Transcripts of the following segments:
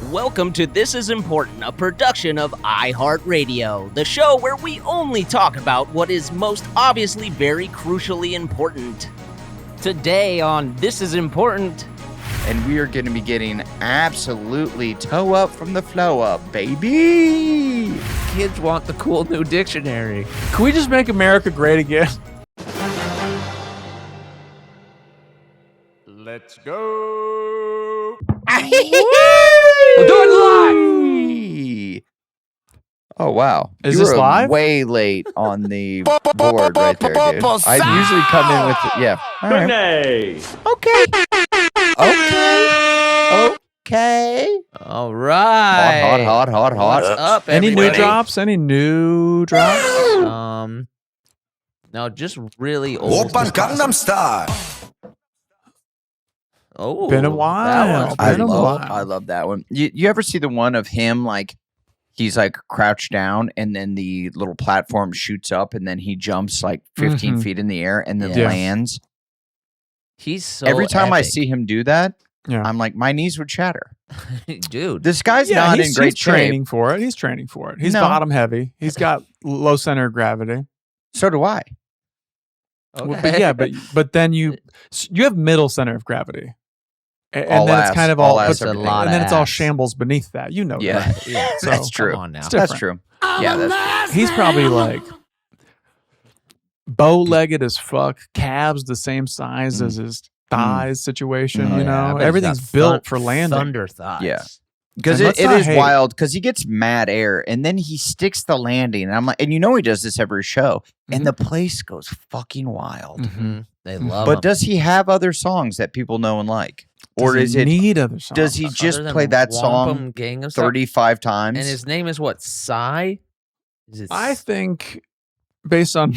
Welcome to This Is Important, a production of iHeartRadio, the show where we only talk about what is most obviously very crucially important. Today on This Is Important... And we are going to be getting absolutely toe up from the flow up, baby! Kids want the cool new dictionary. Can we just make America great again? Let's go! We're doing live! Oh, wow. Is this live? Way late on the board right there, dude. I usually come in with... Yeah. All right. Okay. All right. Hot. What's up, Any everybody? new drops? Any new drops? No, just really old. Gangnam Style. Oh, Been a while. that one's Been a while. I love that one. You ever see the one of him, like, he's, like, crouched down, and then the little platform shoots up, and then he jumps, like, 15 feet in the air, and then Yeah. lands? He's so Every time I epic. see him do that, Yeah. I'm like, my knees would shatter. Dude. This guy's not in great he's shape. training for it. He's training for it. He's No. bottom heavy. He's got low center of gravity. So do I. Okay. Well, but yeah, but then you have middle center of gravity. And All then ass, it's kind of all all, ass, but- everything. and then it's all ass. shambles beneath that. You know Yeah. that. Yeah, So, That's true. Come on now. It's That's different. true. Yeah, that's He's probably like bow-legged as fuck, calves the same size as his thighs situation, Oh, you yeah, I know? bet he's Everything's got built for landing. Thunder thighs. Yeah. Because And it let's not is hate. wild, because he gets mad air, and then he sticks the landing, and I'm like, and you know he does this every show, and the place goes fucking wild. Mm-hmm. They love But him. does he have other songs that people know and like? Or Does is he it, need other songs? does he just Other than play that Wampum song Gangnam Style? 35 times? And his name is what? Psy? Is it I think, based on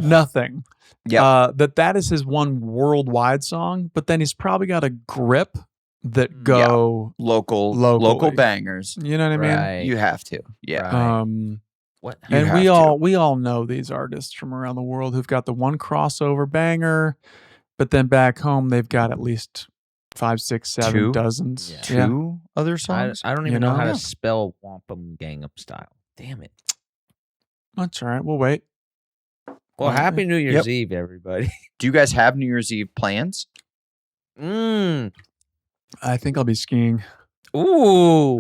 nothing, Yeah. that is his one worldwide song, but then he's probably got a grip that go, local Locally. bangers. you know what I mean? Right. You have to. Yeah. Right. What? You And have we to. all know these artists from around the world who've got the one crossover banger, but then back home they've got at least 5, 6, 7 Two? dozens. Yeah. Two other I songs? don't You even know how know? to spell Wampum Gangnam Style. Damn it. That's all right. We'll wait. Well, Happy New Year's Yep. Eve, everybody. Do you guys have New Year's Eve plans? I think I'll be skiing. Ooh.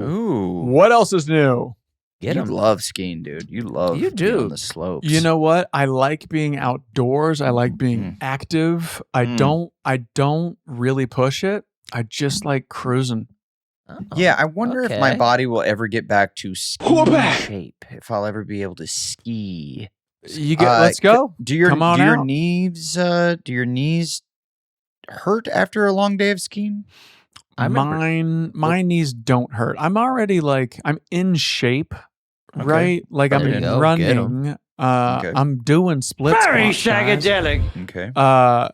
Ooh. What else is new? Get you him. love skiing, dude. You love You being do. on the slopes. You know what? I like being outdoors. I like being active. I don't really push it. I just like cruising. Oh, Yeah, I wonder if my okay. body will ever get back to ski shape. If I'll ever be able to ski. Let's go. Do your Come on out. knees hurt after a long day of skiing? I remember- My knees don't hurt. I'm already I'm in shape, Okay. right? Like There I'm you go. Get 'em. running. Okay. I'm doing split squats, guys. Okay.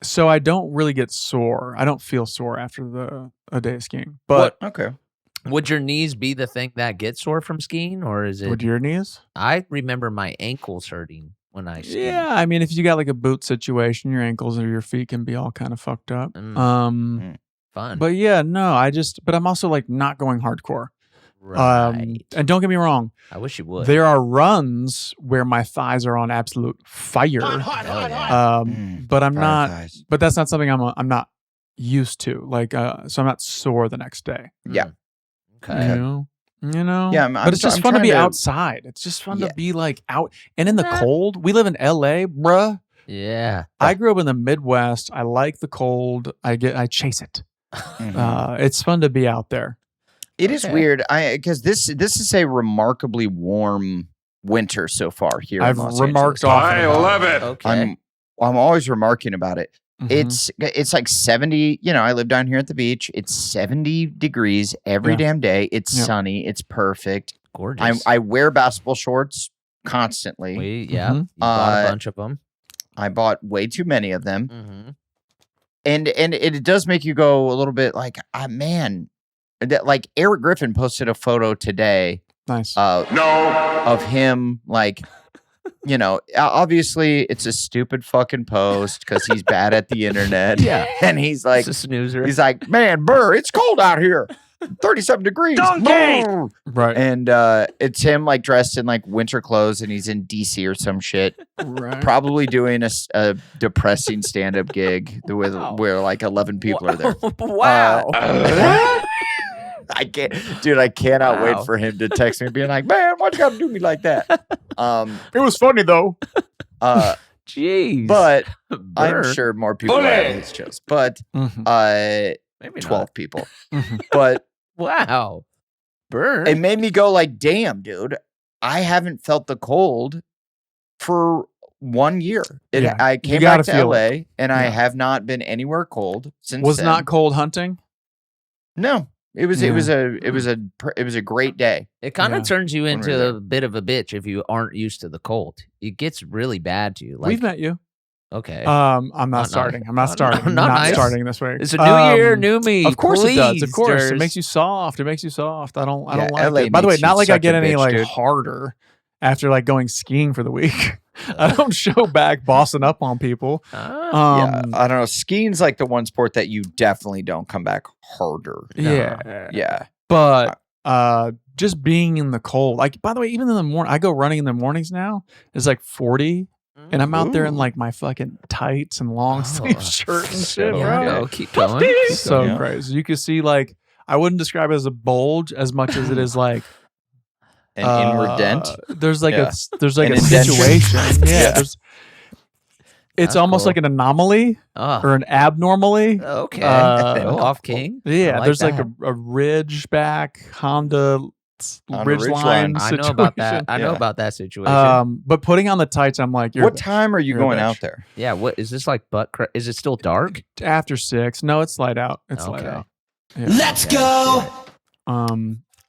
So I don't really get sore. I don't feel sore after a day of skiing. But Okay. Would your knees be the thing that gets sore from skiing, or is it? would your knees? I remember my ankles hurting when I skied. Yeah, I mean, if you got like a boot situation, your ankles or your feet can be all kind of fucked up. Fun. But yeah, no, but I'm also like not going hardcore. right. And don't get me wrong, I wish you would. there are runs where my thighs are on absolute fire. Hell yeah. But I'm Fire not. thighs. But that's not something I'm not used to. So I'm not sore the next day. Yeah. Okay. You know. Yeah, but it's just I'm fun to trying be to- outside. It's just fun Yeah. to be like out and in the cold. We live in LA, bruh. Yeah. I grew up in the Midwest. I like the cold. I chase it. It's fun to be out there. It is Okay. weird. Because this is a remarkably warm winter so far here. I've in Los remarked Angeles. often. I love it. Okay. I'm always remarking about it. Mhm. It's like 70. I live down here at the beach. It's 70 degrees every Yeah. damn day. It's Yeah. sunny. It's perfect. Gorgeous. I wear basketball shorts constantly. Yeah. Mhm. You bought Uh, a bunch of them. I bought way too many of them. Mm-hmm. And it does make you go a little bit like, man, that like Eric Griffin posted a photo today Nice. of him obviously it's a stupid fucking post because he's bad at the internet. Yeah. And he's like, It's a snoozer. man, Burr, it's cold out here. 37 degrees. Right. And it's him like dressed in like winter clothes and he's in DC or some shit. Right. Probably doing a depressing stand-up gig where like 11 people are there. Wow. I can't, dude. I cannot wait for him to text me being like, "Man, why'd you gotta do me like that?" It was funny though. Jeez. But Burn. I'm sure more people are at his shows. But Maybe 12 not. people. But Wow. Burn. it made me go like, "Damn, dude, I haven't felt the cold for 1 year." I came back to LA and I have not been anywhere cold since. Was then. not cold hunting? No. It was a great day. It kind of turns you into there. a bit of a bitch if you aren't used to the cold. It gets really bad to you. Like, We've met you. Okay. I'm not Not starting. nice. I'm not starting. Not I'm not nice. starting this way. It's a new year, new me. Of course it does. Of Please, course. It Durs. makes you soft. It makes you soft. I don't like LA it. By the way, makes not you like I such get a any bitch, like dude. harder after like going skiing for the week. I don't show back bossing up on people. Yeah, I don't know. Skiing's like the one sport that you definitely don't come back harder. Yeah. But just being in the cold, like, by the way, even in the morning, I go running in the mornings now. It's like 40, and I'm out there in like my fucking tights and long sleeve shirt and shit, bro. Go, keep going. So crazy. You can see, like, I wouldn't describe it as a bulge as much as it is like An inward dent. There's like Yeah. there's like An a indentation. situation. Yeah. It's That's almost cool. like an anomaly or an abnormally. Okay. Go off, King. Yeah, I there's that. like a ridge back Honda ridge line line. I situation. know about that. I know Yeah. about that situation. But putting on the tights, I'm like, What time are you you're a going bitch. out there? Yeah. What is this like? Is it still dark? After 6. No, it's light out. It's light Okay. out. Yeah. Let's go.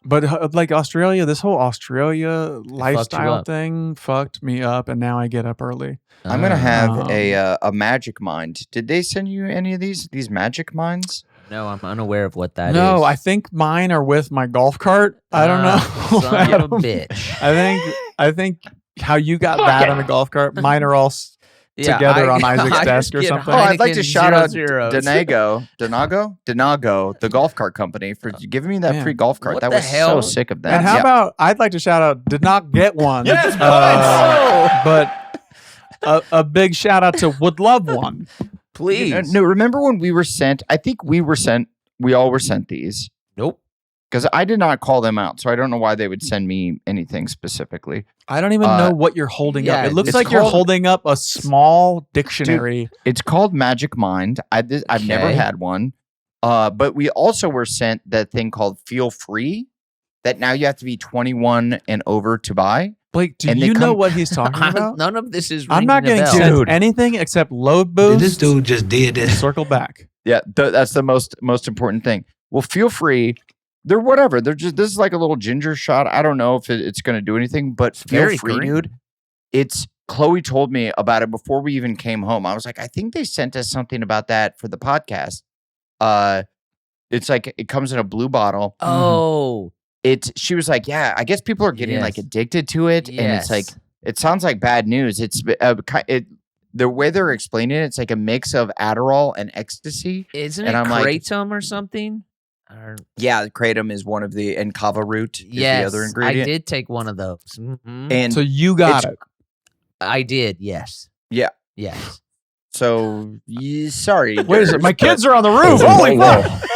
But like Australia, this whole Australia lifestyle up. thing fucked me up, and now I get up early. I'm gonna have Um, a magic mind. Did they send you any of these magic minds? No, I'm unaware of what that is. No, I think mine are with my golf cart. I don't know. Son of a bitch. I think how you got that on a golf cart. Mine are all together on Isaac's desk or get something. Oh, I'd like to Heineken shout out 00s. Denago, the golf cart company, for giving me that Man. free golf cart. What That the was hell? so sick of them. And how Yeah. about I'd like to shout out, did not get one. Yes, but a big shout out to would love one. Please. No, remember when we were sent? I think we all were sent these. Nope. Because I did not call them out, so I don't know why they would send me anything specifically. I don't even know what you're holding yeah, up. It looks it's like you're called- holding up a small dictionary. It's called Magic Mind. I've never Okay. had one. But we also were sent that thing called Feel Free, that now you have to be 21 and over to buy. Blake, do And they you know come- what he's talking about? None of this is. I'm not ringing a getting bell. sent anything except load boost. This dude just did this. Circle back. Yeah, that's the most important thing. Well, Feel Free, they're whatever. They're just, this is like a little ginger shot. I don't know if it's going to do anything, but Feel very Free, green. dude. It's Chloe told me about it before we even came home. I was like, I think they sent us something about that for the podcast. It's like it comes in a blue bottle. Oh. She was like, yeah, I guess people are getting like Yes. addicted to it, and it's like it sounds like bad news. It's the way they're explaining it, it's like a mix of Adderall and ecstasy. Isn't and it I'm like- kratom or something? Or, Yeah, kratom is one of the, and kava root is yes, the other ingredient. I did take one of those. Mhm. And So you got it's- it. I did. Yes. Yeah. Yes. so sorry. Wait a second. My Durs, kids are on the but- roof. Holy Whoa. fuck.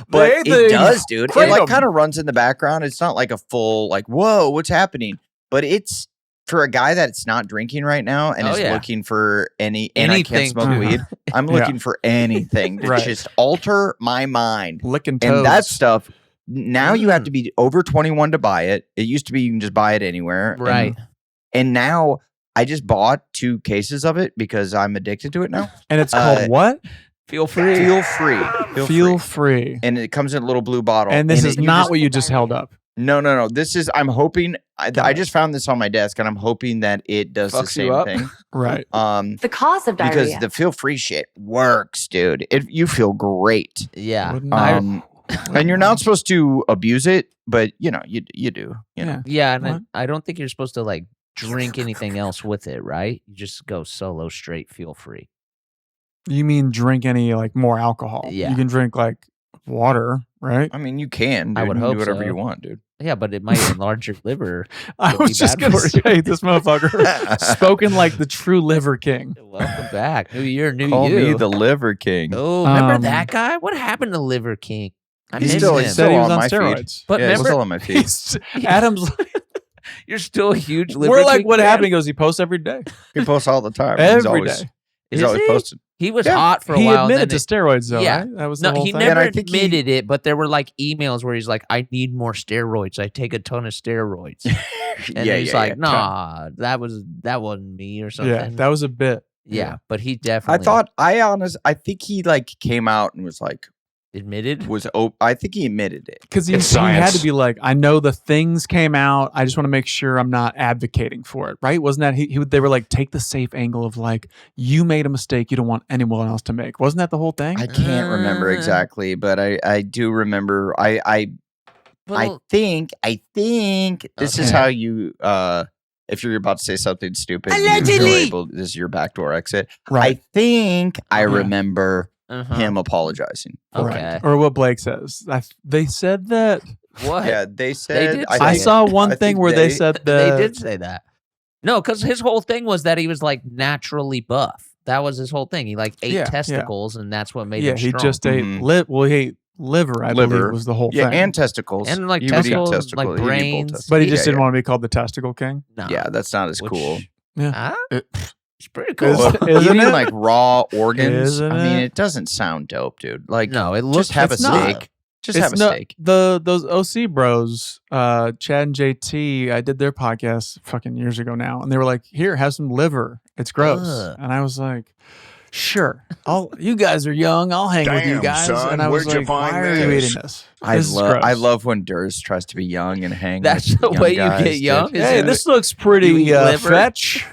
But They it does, dude. It like kratom. kind of runs in the background. It's not like a full like, whoa, what's happening? But it's for a guy that's not drinking right now and Oh, is yeah. looking for and I can't Anything smoke to- weed. I'm Yeah. looking for anything to Right. just alter my mind. Licking toes. And that stuff, now you have to be over 21 to buy it. It used to be you can just buy it anywhere. Right. And now I just bought 2 cases of it because I'm addicted to it now. And it's called what? Feel free. Feel free. Feel free. And it comes in a little blue bottle. And this is you not just- what you just held up. No. This is, I'm hoping, I just found this on my desk and I'm hoping that it does the Fucks you same up. thing. Right. The cause of diarrhea. Because the feel free shit works, dude. You feel great. Yeah. Wouldn't I- And you're not supposed to abuse it, but you know, you do. You know? Yeah. And What? I don't think you're supposed to like drink anything else with it, right? You just go solo straight. Feel free. You mean drink any like more alcohol? Yeah. You can drink like water, right? I mean, you can. Dude. I would You can hope do whatever so. you want, dude. Yeah, but it might enlarge your liver. I was just going to say, this motherfucker spoken like the true liver king. Welcome back. New year, new Call you. me the Liver King. Oh, remember that guy? What happened to Liver King? I He's miss still, him. he's still He was on on my steroids. feed. But Yeah, he's remember- still on my feed. Adam's You're still a huge Liver we're like, King what fan? happened? He goes, he posts every day. He posts all the time. Every day. He's Is always he? posting. He was Yeah. hot for a He while. admitted and to then steroids, though, yeah. right? That was the no, whole he thing. never And I think admitted it, but there were like emails where he's like, I need more steroids. I take a ton of steroids. And yeah, he's yeah, like, yeah. nah, that wasn't me or something. Yeah, that was a bit. Yeah, but he I definitely I think he like came out and was like, admitted. I think he admitted it. Because he It's had science. to be like, I know the things came out. I just want to make sure I'm not advocating for it, right? Wasn't that they were like, take the safe angle of like, you made a mistake you don't want anyone else to make. Wasn't that the whole thing? I can't remember exactly, but I do remember. I think this is Okay. how you if you're about to say something stupid, Allegedly! this is your backdoor exit. Right. I think I Yeah. remember Uh-huh. him apologizing. for it. Okay. Or what Blake says. They said that. What? Yeah, they said. did I think- saw one I thing think where they said that. They did say that. No, because his whole thing was that he was like naturally buff. That was his whole thing. He like ate Yeah, yeah. testicles, and that's what made Yeah, him he strong. just ate Mhm. he ate liver, I Liver. believe was the whole Yeah, thing. and testicles. And, like, He would eat testicles, testicle- like, he'd eat both brains. testicles. but he just Yeah, didn't want to be called the testicle king. No. Yeah, that's not as Which- cool. Yeah. Huh? It- It's pretty cool. Isn't Eating it? like raw organs. Isn't I mean, it? it doesn't sound dope, dude. Like, no, it looks just have a it's not. steak. Just have a steak. Those OC bros, Chad and JT, I did their podcast fucking years ago now, and they were like, "Here, have some liver. It's gross." Ugh. And I was like, "Sure, you guys are young. I'll hang with you Damn, guys." son, And I was where'd you like, "Why find are you this?" eating this? I This is love. gross." I love when Durs tries to be young and hang. That's with the young way you guys, get dude. young? Is Hey, it- this looks You pretty eat liver? fetch.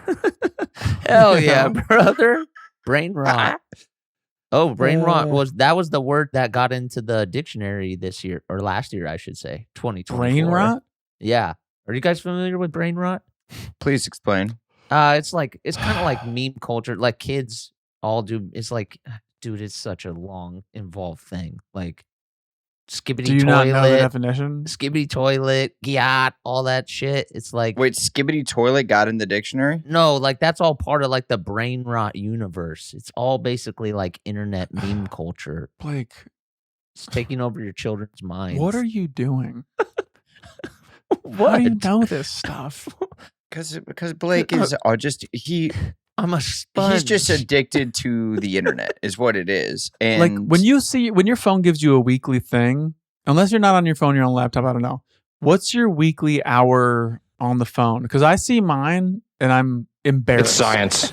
Hell yeah, brother. Brain rot. Oh, brain rot was the word that got into the dictionary this year or last year, I should say, 2024. Brain rot. Yeah. Are you guys familiar with brain rot? Please explain. It's kind of like meme culture. Like kids all do. It's like, dude, it's such a long, involved thing. Like skibbity Do you not know the toilet, definition? skibbity toilet, gyat, all that shit. It's like Wait, skibbity toilet got in the dictionary? no, like that's all part of like the brain rot universe. It's all basically like internet meme culture. Blake, It's taking over your children's minds. what are you doing? How what? do you know this stuff? Because Blake is just I'm a sponge. he's just addicted to the internet is what it is. And Like when your phone gives you a weekly thing, unless you're not on your phone, you're on a laptop, I don't know. What's your weekly hour on the phone? Because I see mine and I'm embarrassed. It's science.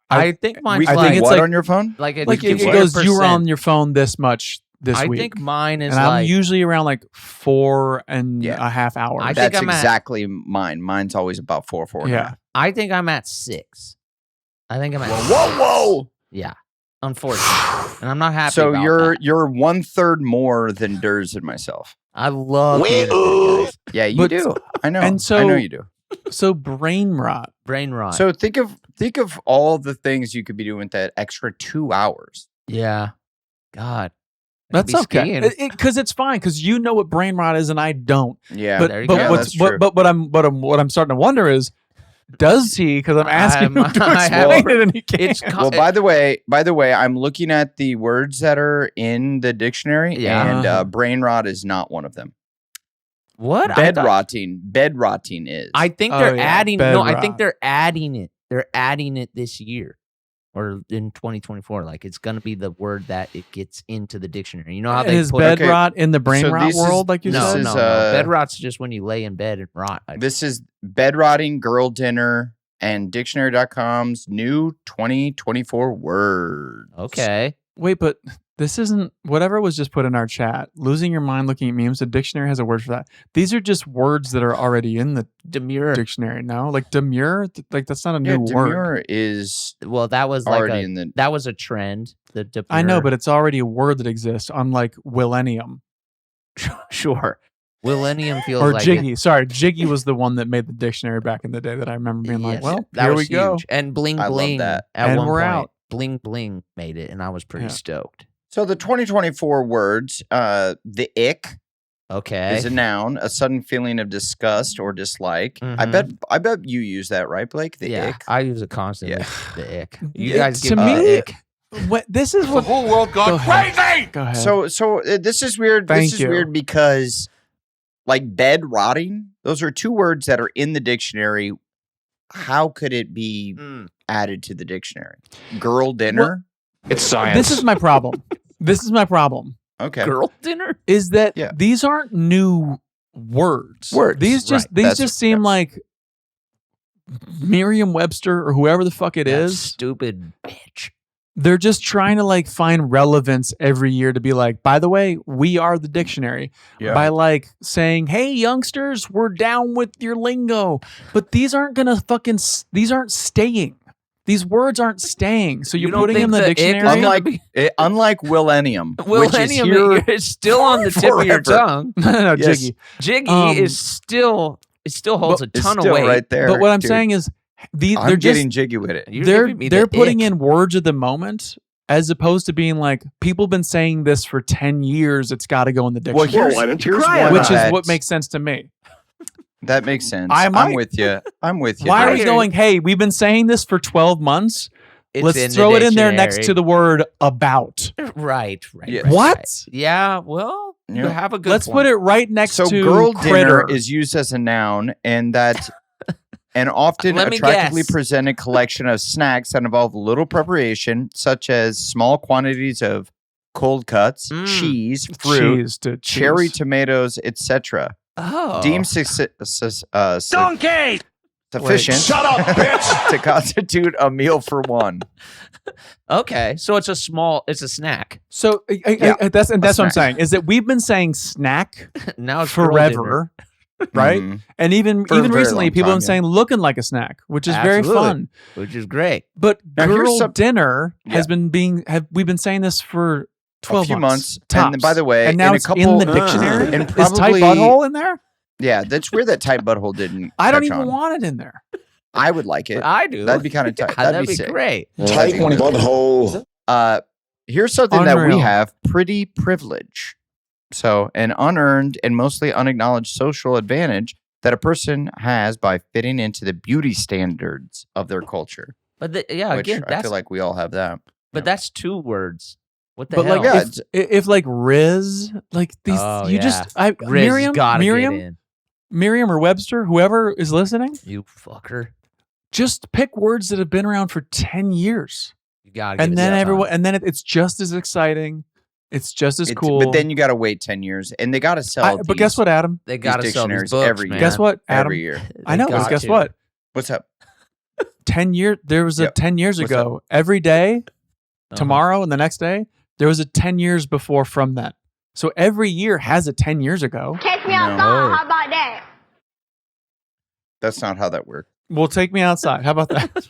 I think mine's weekly think it's what like- on your phone? like it, Like it gives goes, you were 100%. on your phone this much this I week. think mine is and I'm like usually around like 4.5 Yeah. hours. I think That's I'm at- exactly mine. Mine's always about 4 and a Yeah. half. I think I'm at 6. I think I'm at Whoa! Yeah, unfortunately, and I'm not happy. So about you're that. you're 1/3 more than Durs and myself. I love the internet, guys. Yeah, you But- do. I know. and I so- know you do. So brain rot. brain rot. So think of all the things you could be doing with that extra 2 hours. yeah, God, That's be okay. skiing. Because it's fine. Because you know what brain rot is and I don't. Yeah, But there you but go. what's That's true. but what I'm starting to wonder is, does he? Because I'm asking him to I have- explain it and he can't. it's well, by the way, I'm looking at the words that are in the dictionary, Yeah. and Uh-huh. brain rot is not one of them. what Bed rotting is. I think Oh, they're yeah, adding. bed No, I rot. think they're adding it. They're adding it this year, or in 2024. Like it's gonna be the word that it gets into the dictionary. You know how they Is put bed okay, rot in the brain so rot this is- world, like you no, said? is, no. Bed rot's just when you lay in bed and rot. This is bed rotting, girl dinner, and dictionary.com's new 2024 words. Okay. Wait, but this isn't whatever was just put in our chat. Losing your mind looking at memes. The dictionary has a word for that. These are just words that are already in the Demure. dictionary. No, like demure. Like that's not a Yeah, new word. demure is Well, that was like already in the. that was a trend. The demure. I know, but it's already a word that exists. Unlike millennium sure. Millennium feels or like Jiggy. Sorry, Jiggy was the one that made the dictionary back in the day. That I remember being like, Yes, well, that here was we go. huge. And bling I love bling that. at And one we're point. out. Bling bling made it, and I was pretty Yeah. stoked. So the 2024 words, the ick. Okay. Is a noun, a sudden feeling of disgust or dislike. Mm-hmm. I bet you use that, right, Blake? The ick. I use it constantly. Yeah. The ick. You guys give to me the ick. This is what the whole world gone crazy. Go ahead. So this is weird. Thank this you. is weird because like bed rotting, those are two words that are in the dictionary. How could it be added to the dictionary? Girl dinner? It's science. This is my problem. Okay. Girl dinner? Is that Yeah. these aren't new words. Words, These just right. these That's- just seem like Merriam-Webster or whoever the fuck it That is. stupid bitch. They're just trying to like find relevance every year to be like, by the way, we are the dictionary. Yeah. By like saying, hey, youngsters, we're down with your lingo. But these aren't gonna these aren't staying. These words aren't staying. So you're don't putting in think the the ick is dictionary. gonna Unlike Millennium, which is Millennium here is still on the tip of your forever. tongue. No, Yes. Jiggy. Jiggy It still holds a it's ton of still weight. right there. But what I'm dude. saying is they're I'm just getting jiggy with it. You're they're giving me they're the putting ick. in words of the moment as opposed to being like, people been saying this for 10 years, it's got to go in the Well, dictionary. here's one Which is that- what makes sense to me. that makes sense. I I'm might- with you. Why are I we hear going, hey, we've been saying this for 12 months. It's Let's in the throw it in there next dictionary. to the word about. Right. Yeah. Right, What? right. Yeah, well, you Yeah. have a good Let's point. put it right next So to girl critter. dinner is used as a noun, and that an often Let me attractively guess. presented collection of snacks that involve little preparation, such as small quantities of cold cuts, cheese, fruit, cheese to cherry cheese. tomatoes, etc. Oh. Deemed Donkey. sufficient Shut up, bitch. to constitute a meal for one. Okay, so it's a snack. So that's what I'm snack. saying is that we've been saying snack Now it's girl dinner. forever, right? Mhm. And even For a very recently, long people have time, been saying looking like a snack, which is Absolutely. very fun. Which is great. But Now, here's girl some- dinner has Yeah. we've been saying this for 12 A few months. tops. And by the way, and now in a it's couple, in the dictionary. and Is tight probably- butthole in there? Yeah, that's weird that tight butthole didn't. I don't catch even on. want it in there. I would like it. I do. That'd be kind of tight. That'd be sick. great. Tight butthole. Here's something that we Unreal. have: pretty privilege. So, an unearned and mostly unacknowledged social advantage that a person has by fitting into the beauty standards of their culture. But Which again, I feel like we all have that. that's two words. What the But hell? like, Yeah, if like Riz, like these, Oh, you yeah. just Riz gotta get in. Miriam or Webster, whoever is listening, You fucker. just pick words that have been around for 10 years. You gotta. And give it then that everyone, time. and then it's just as exciting. It's just as cool. But then you got to wait 10 years, and they got to sell. but guess what, Adam? they these gotta sell these dictionaries books, every man. year. Guess what, Adam? every year? I know. They Because got guess to. what? What's up? 10 years. There was a Yep. 10 years What's ago. Every day, Uh-huh. tomorrow, and the next day, there was a 10 years before from that. So every year has a 10 years ago. Catch me No. outside. How about that? That's not how that works. Well, take me outside. How about that? What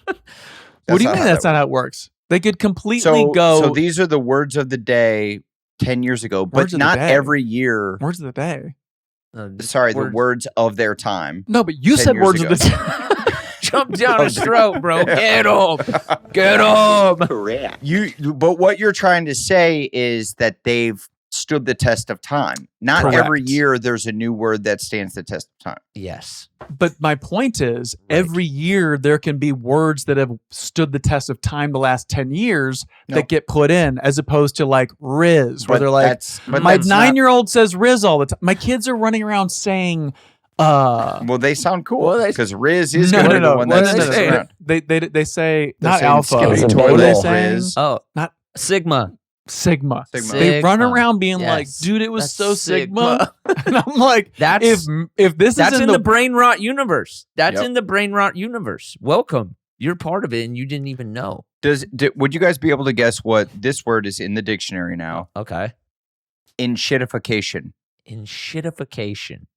That's do you not mean how that's that not how it works? They could completely So, go so these are the words of the day 10 years ago, but Words of the not day. every year. words of the day. Sorry, Words. the words of their time. No, but you 10 said years words ago. of the day. Jump down his throat, bro. Get him. Get him. Correct. But what you're trying to say is that they've stood the test of time. Not every Correct. year there's a new word that stands the test of time. Yes. But my point is, Right. every year there can be words that have stood the test of time the last 10 years No. that get put in, as opposed to like Riz, where But they're like, but my that's not- 9-year-old says Riz all the time. My kids are running around saying, Well, they sound cool Well, they- because Riz is no, going no, to be no. the one Well, that no, sticks no, no. around. They say, They're not saying alpha. skippy What are they toilet, saying? Riz. Oh, Not Sigma. Sigma. Sigma. They run Sigma. around being like, Yes. dude, it was That's so Sigma. And I'm like, That's if this that's is in the brain rot universe. That's Yep. in the brain rot universe. Welcome. You're part of it, and you didn't even know. Would you guys be able to guess what this word is in the dictionary now? Okay. Enshittification. In shittification,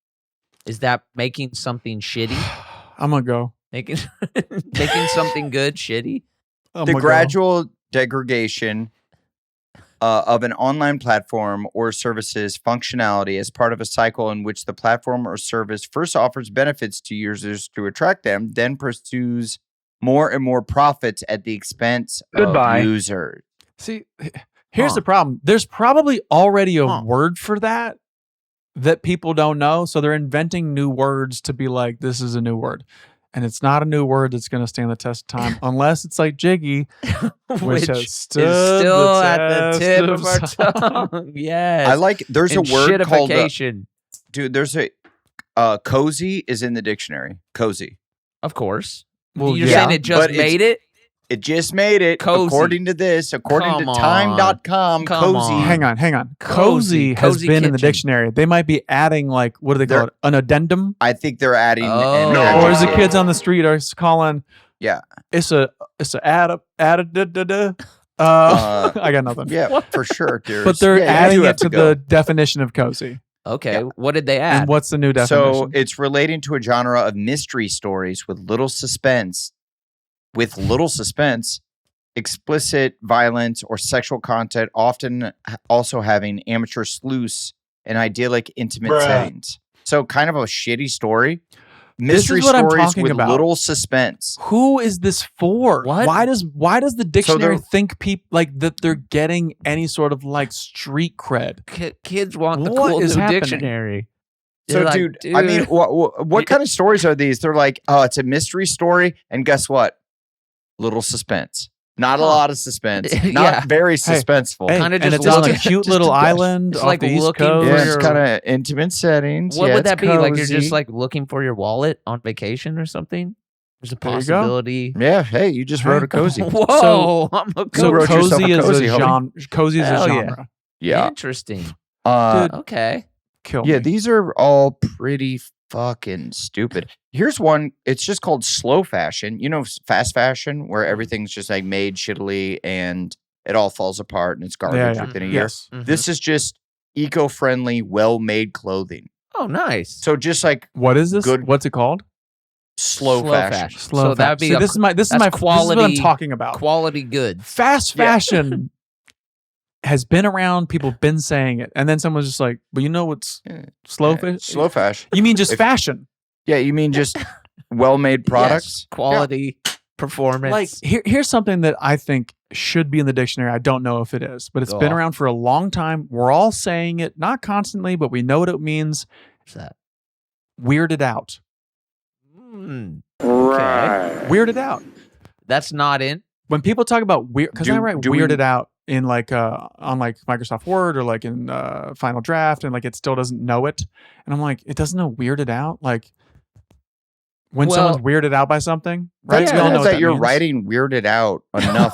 is that making something shitty? I'm gonna go. Making making something good shitty? The gradual degradation of an online platform or service's functionality as part of a cycle in which the platform or service first offers benefits to users to attract them, then pursues more and more profits at the expense Goodbye. of users. See, Here's the problem. There's probably already a word for that people don't know. So they're inventing new words to be like, this is a new word. And it's not a new word that's going to stand the test of time unless it's like Jiggy, which has stood is still the at the test tip of of our time. tongue. Yes. I like. There's a word called. Shitification. Dude, there's a cozy is in the dictionary. Cozy. Of course. Well, You're yeah, saying it just but made it? It just made it. Cozy. According to this, according Come to on. time.com, Come cozy. on. Hang on. Cozy has Cozy been in the kitchen. dictionary. They might be adding like, what do they call it? An addendum? I think they're adding. Oh. an No, Or as the adjective. kids on the street are calling, Yeah. it's a I got nothing. Yeah, for sure, dude. But they're yeah, you adding do it have to go. the definition of cozy. Okay. Yeah. What did they add? And what's the new definition? So it's relating to a genre of mystery stories with little suspense, explicit violence or sexual content, often also having amateur sleuths and idyllic intimate settings. So kind of a shitty story. Mystery is what I'm stories talking with about. little suspense. Who is this for? What? Why does the dictionary they're- think people like that they're getting any sort of like street cred? Kids want the What cool is new happening? dictionary. So, They're like, dude, I mean, what kind of stories are these? They're like, oh, it's a mystery story, and guess what? Little suspense. Not a lot of suspense. Yeah. Not very suspenseful. Hey, Kinda and just it's on a looking- cute just little a- island it's off like the East looking Coast. for Yeah, your- it's kind of intimate settings. What Yeah, would it's that be? Like you're cozy. just like looking for your wallet on vacation or something? There's a There you go. possibility. Yeah, hey, you just wrote a cozy. Whoa, I'm a So wrote yourself cozy a is cozy, a homie. genre. Cozy is a Hell yeah. genre. Yeah. Interesting. Dude, Okay. Kill Yeah, me. these are all pretty fucking stupid. Here's one. It's just called slow fashion. You know, fast fashion, where everything's just like made shittily and it all falls apart and it's garbage yeah. within a year. Yes. Mhm. This is just eco-friendly, well-made clothing. Oh, nice. So just like What is this? Good- What's it called? slow fashion. Slow So that'd be See, a- this is my that's this is what I'm quality- talking about. Quality goods. Fast Yeah. fashion has been around. People have been saying it, and then someone's just like, "But you know what's Yeah. slow Yeah, fashion? slow fashion. You mean just If- fashion? Yeah, you mean just well-made products? Yes, quality, performance. Like here's something that I think should be in the dictionary. I don't know if it is, but it's Go been off. around for a long time. We're all saying it, not constantly, but we know what it means. What's that? Weirded out. Okay. Weirded out. That's not in. When people talk about weird, because I Do- write do we- weirded out in like on like Microsoft Word or like in Final Draft, and like it still doesn't know it, and I'm like, it doesn't know weirded out. Like when Well, someone's weirded out by something, right? That's We all know what that that you're means. writing weirded out enough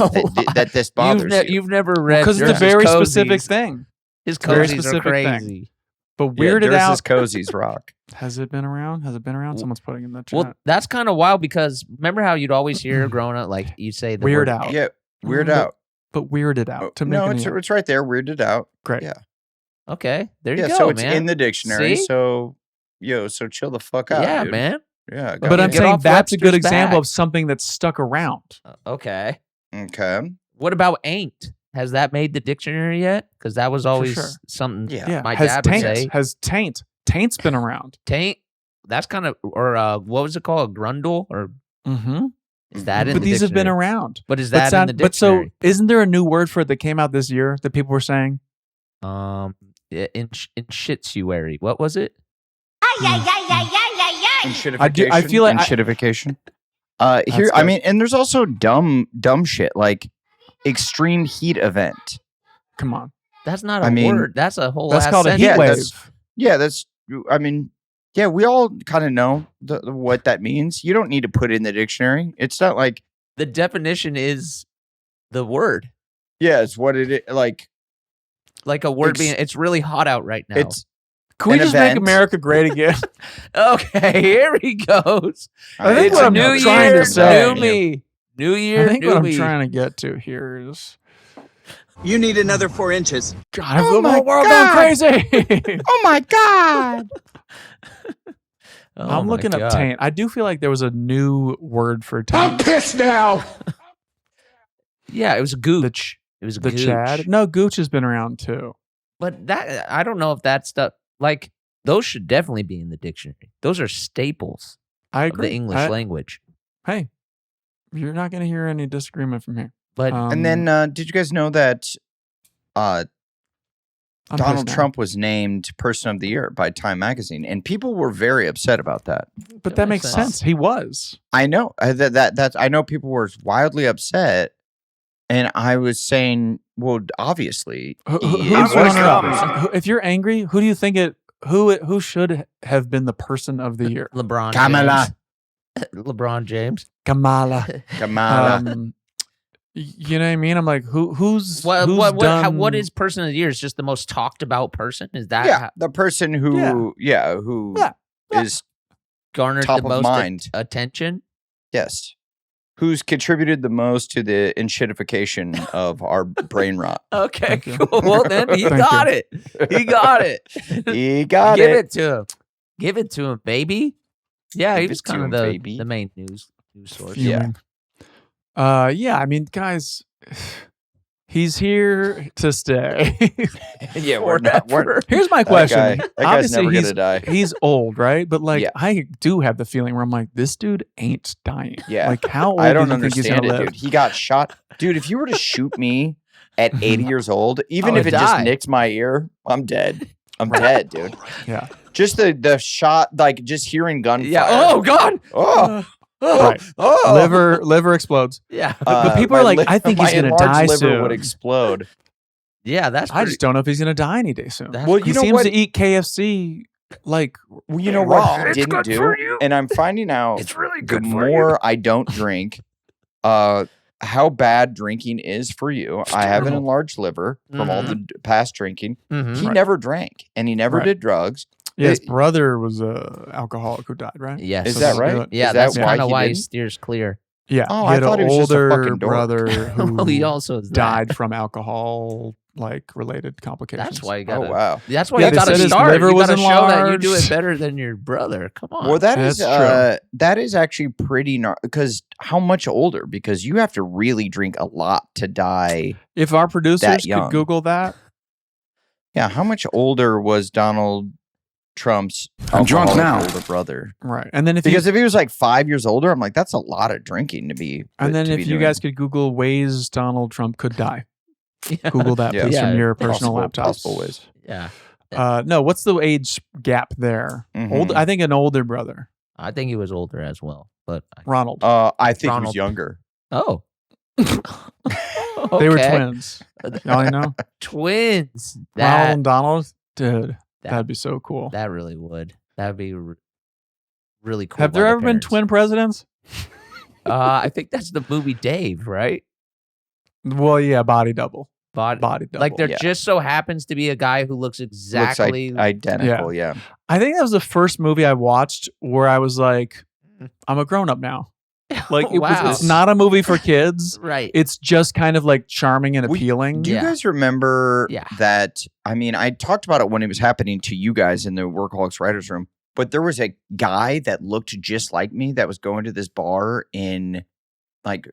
that this bothers you. You've never read because it's a Durst's very cozies. specific thing. His very cozies are specific thing. crazy. But Yeah, weirded Durst's out. cozies rock. Has it been around? Has it been around? Someone's putting in the chat. Well, that's kind of wild because remember how you'd always hear growing up, like you say the Weird word, out. Yeah, weird But- out. But weirded out to make No, it it's right there. Weirded out. great. Yeah. Okay, there you Yeah, go, so it's man. in the dictionary. See? So chill the fuck out. Yeah, dude. man. Yeah. But go I'm Get saying off that's a good Webster's example back. of something that's stuck around. Okay. Okay. What about ain't? Has that made the dictionary yet? Because that was always sure. something Yeah. my has dad would taint. say. Has taint. Taint's been around. Taint. That's kind of, or what was it called? A grundle? Or Mm-hmm. is that in But the these have been dictionary? around. But is that in the But so dictionary? isn't there a new word for it that came out this year that people were saying? In shitsuary. What was it? Shitification. I feel like I- shitification. That's Here, I good. mean, and there's also dumb shit like extreme heat event. Come on. That's not a I mean, word. That's a whole That's ass called a sentence. heat Yeah, wave. that's- Yeah, that's. I mean, yeah, we all kind of know what that means. You don't need to put it in the dictionary. It's not like, The definition is the word. yeah, it's what it is. Like Like a word Ex- being, it's really hot out right now. it's. Can we An just event. make America great again? Okay, here he goes. I think It's what a I'm new trying year, to say- new me. New year, I think new what I'm me. trying to get to here is, You need another 4 inches. God, I Oh feel the my whole world God. going crazy. Oh my god! Oh I'm my looking up God. taint. I do feel like there was a new word for taint. pissed now. Yeah, it was gooch. It was The gooch. Chad. No, Gooch has been around too. But that, I don't know if that stuff, like, those should definitely be in the dictionary. Those are staples I of agree. the English language. Hey, you're not going to hear any disagreement from here. But And then, did you guys know that Donald pissed now. Trump was named Person of the Year by Time Magazine, and people were very upset about that. But that makes sense. He was. I know that's. I know people were wildly upset, and I was saying, well, obviously, Who's runner-up? If you're angry, who do you think it? Who should have been the Person of the Year? LeBron Kamala. James. LeBron James. Kamala. Kamala. You know what I mean? I'm like, who's What done... what is Person of the Year? Is just the most talked about person? Is that Yeah, the person who is garnered top the of most mind. attention? Yes. Who's contributed the most to the enshittification of our brain rot? Okay, Thank you. cool. Well, then he Thank got you. it. He got it. He got Give it. it to him. Give it to him, baby. Yeah, he Give was it to kind of him, the baby. main news source. Fuming. Yeah, I mean, guys, he's here to stay. Yeah, we're not. Here's my question. That guy's Obviously, never gonna die. he's old, right? But like, Yeah. I do have the feeling where I'm like, this dude ain't dying. Yeah. Like, how old I don't do you think he's understand gonna it, live? dude. He got shot. Dude, if you were to shoot me at 80 years old, even if it just die. nicked my ear, I'm dead. I'm dead, dude. Yeah. Just the shot, like just hearing gunfire. Yeah. Oh God. Oh. Right. Oh. Liver explodes. Yeah. But people my are like, I think my he's gonna enlarged die liver soon. would explode. Yeah. That's. I just don't know if he's gonna die any day soon. That's Well, He you know seems what? to eat KFC like Well, you know raw. what he didn't do, and I'm finding out It's really the good for more I don't drink, how bad drinking is for you. I have an enlarged liver from all the past drinking. Mhm. He never drank, and he never Right. did drugs. Yeah, his brother was a alcoholic who died, right? Yes. Is So that they'll do right? it. Yeah, Is that that's why kind of he why he didn't? steers clear. Yeah. Oh, he I had thought he an was just a older fucking dork. brother who Well, he also is that. died from alcohol like related complications. That's why you Oh got. wow. That's why Yeah, you they got to said his start. liver You was got to show that you do enlarged. it better than your brother. Come on. Well, That's true. that is actually pretty because how much older? Because you have to really drink a lot to die. If our producers young. could Google that, Yeah, how much older was Donald Trump's I'm drunk alcoholic now. older brother? right? And then if Because you, if he was like 5 years older, I'm like, that's a lot of drinking to be. and then to if be you doing. guys could Google ways Donald Trump could die, Yeah. Google that Yeah. please Yeah. from your personal laptops. possible ways. Yeah. No, what's the age gap there? Mhm. Old, I think an older brother, I think he was older as well, but Ronald. I think he Ronald. was younger. oh. They were Okay. twins. Y'all know Twins. Ronald That and Donald. Dude, that- that'd be so cool. that really would. That'd be really cool. Have by there the ever been parents. twin presidents? I think that's the movie Dave, right? Well, yeah, body double. Body Double. Like there yeah. just so happens to be a guy who looks exactly. Looks like identical. Yeah. I think that was the first movie I watched where I was like, I'm a grown up now. Like Wow. it's not a movie for kids. right. It's just kind of like charming and We- appealing. Do you Yeah. guys remember Yeah. that? I mean, I talked about it when it was happening to you guys in the Workaholics Writers Room, but there was a guy that looked just like me that was going to this bar in like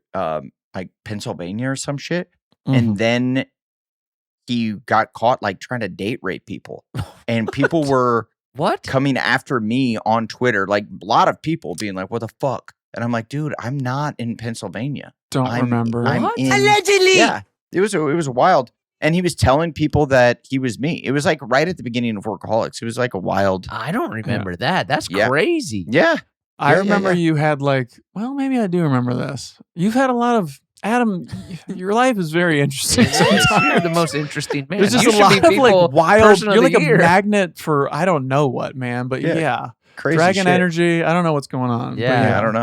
Pennsylvania or some shit. Mhm. And then he got caught like trying to date rape people. And people were What? coming after me on Twitter, like a lot of people being like, what the fuck? And I'm like, dude, I'm not in Pennsylvania. Don't I'm- remember. I'm What? in, Allegedly. Yeah. It was wild. And he was telling people that he was me. It was like right at the beginning of Workaholics. It was like a wild. I don't remember that. That's Yeah. crazy. Yeah. I Yeah, remember yeah. you had like, well, maybe I do remember this. You've had a lot of Adam. Your life is very interesting. It is. Sometimes. You're the most interesting man. There's just You a should lot be of people like wild. person of You're the like year. a magnet for I don't know what, man. But Yeah. yeah, Crazy dragon shit. energy. I don't know what's going on. but Yeah. I don't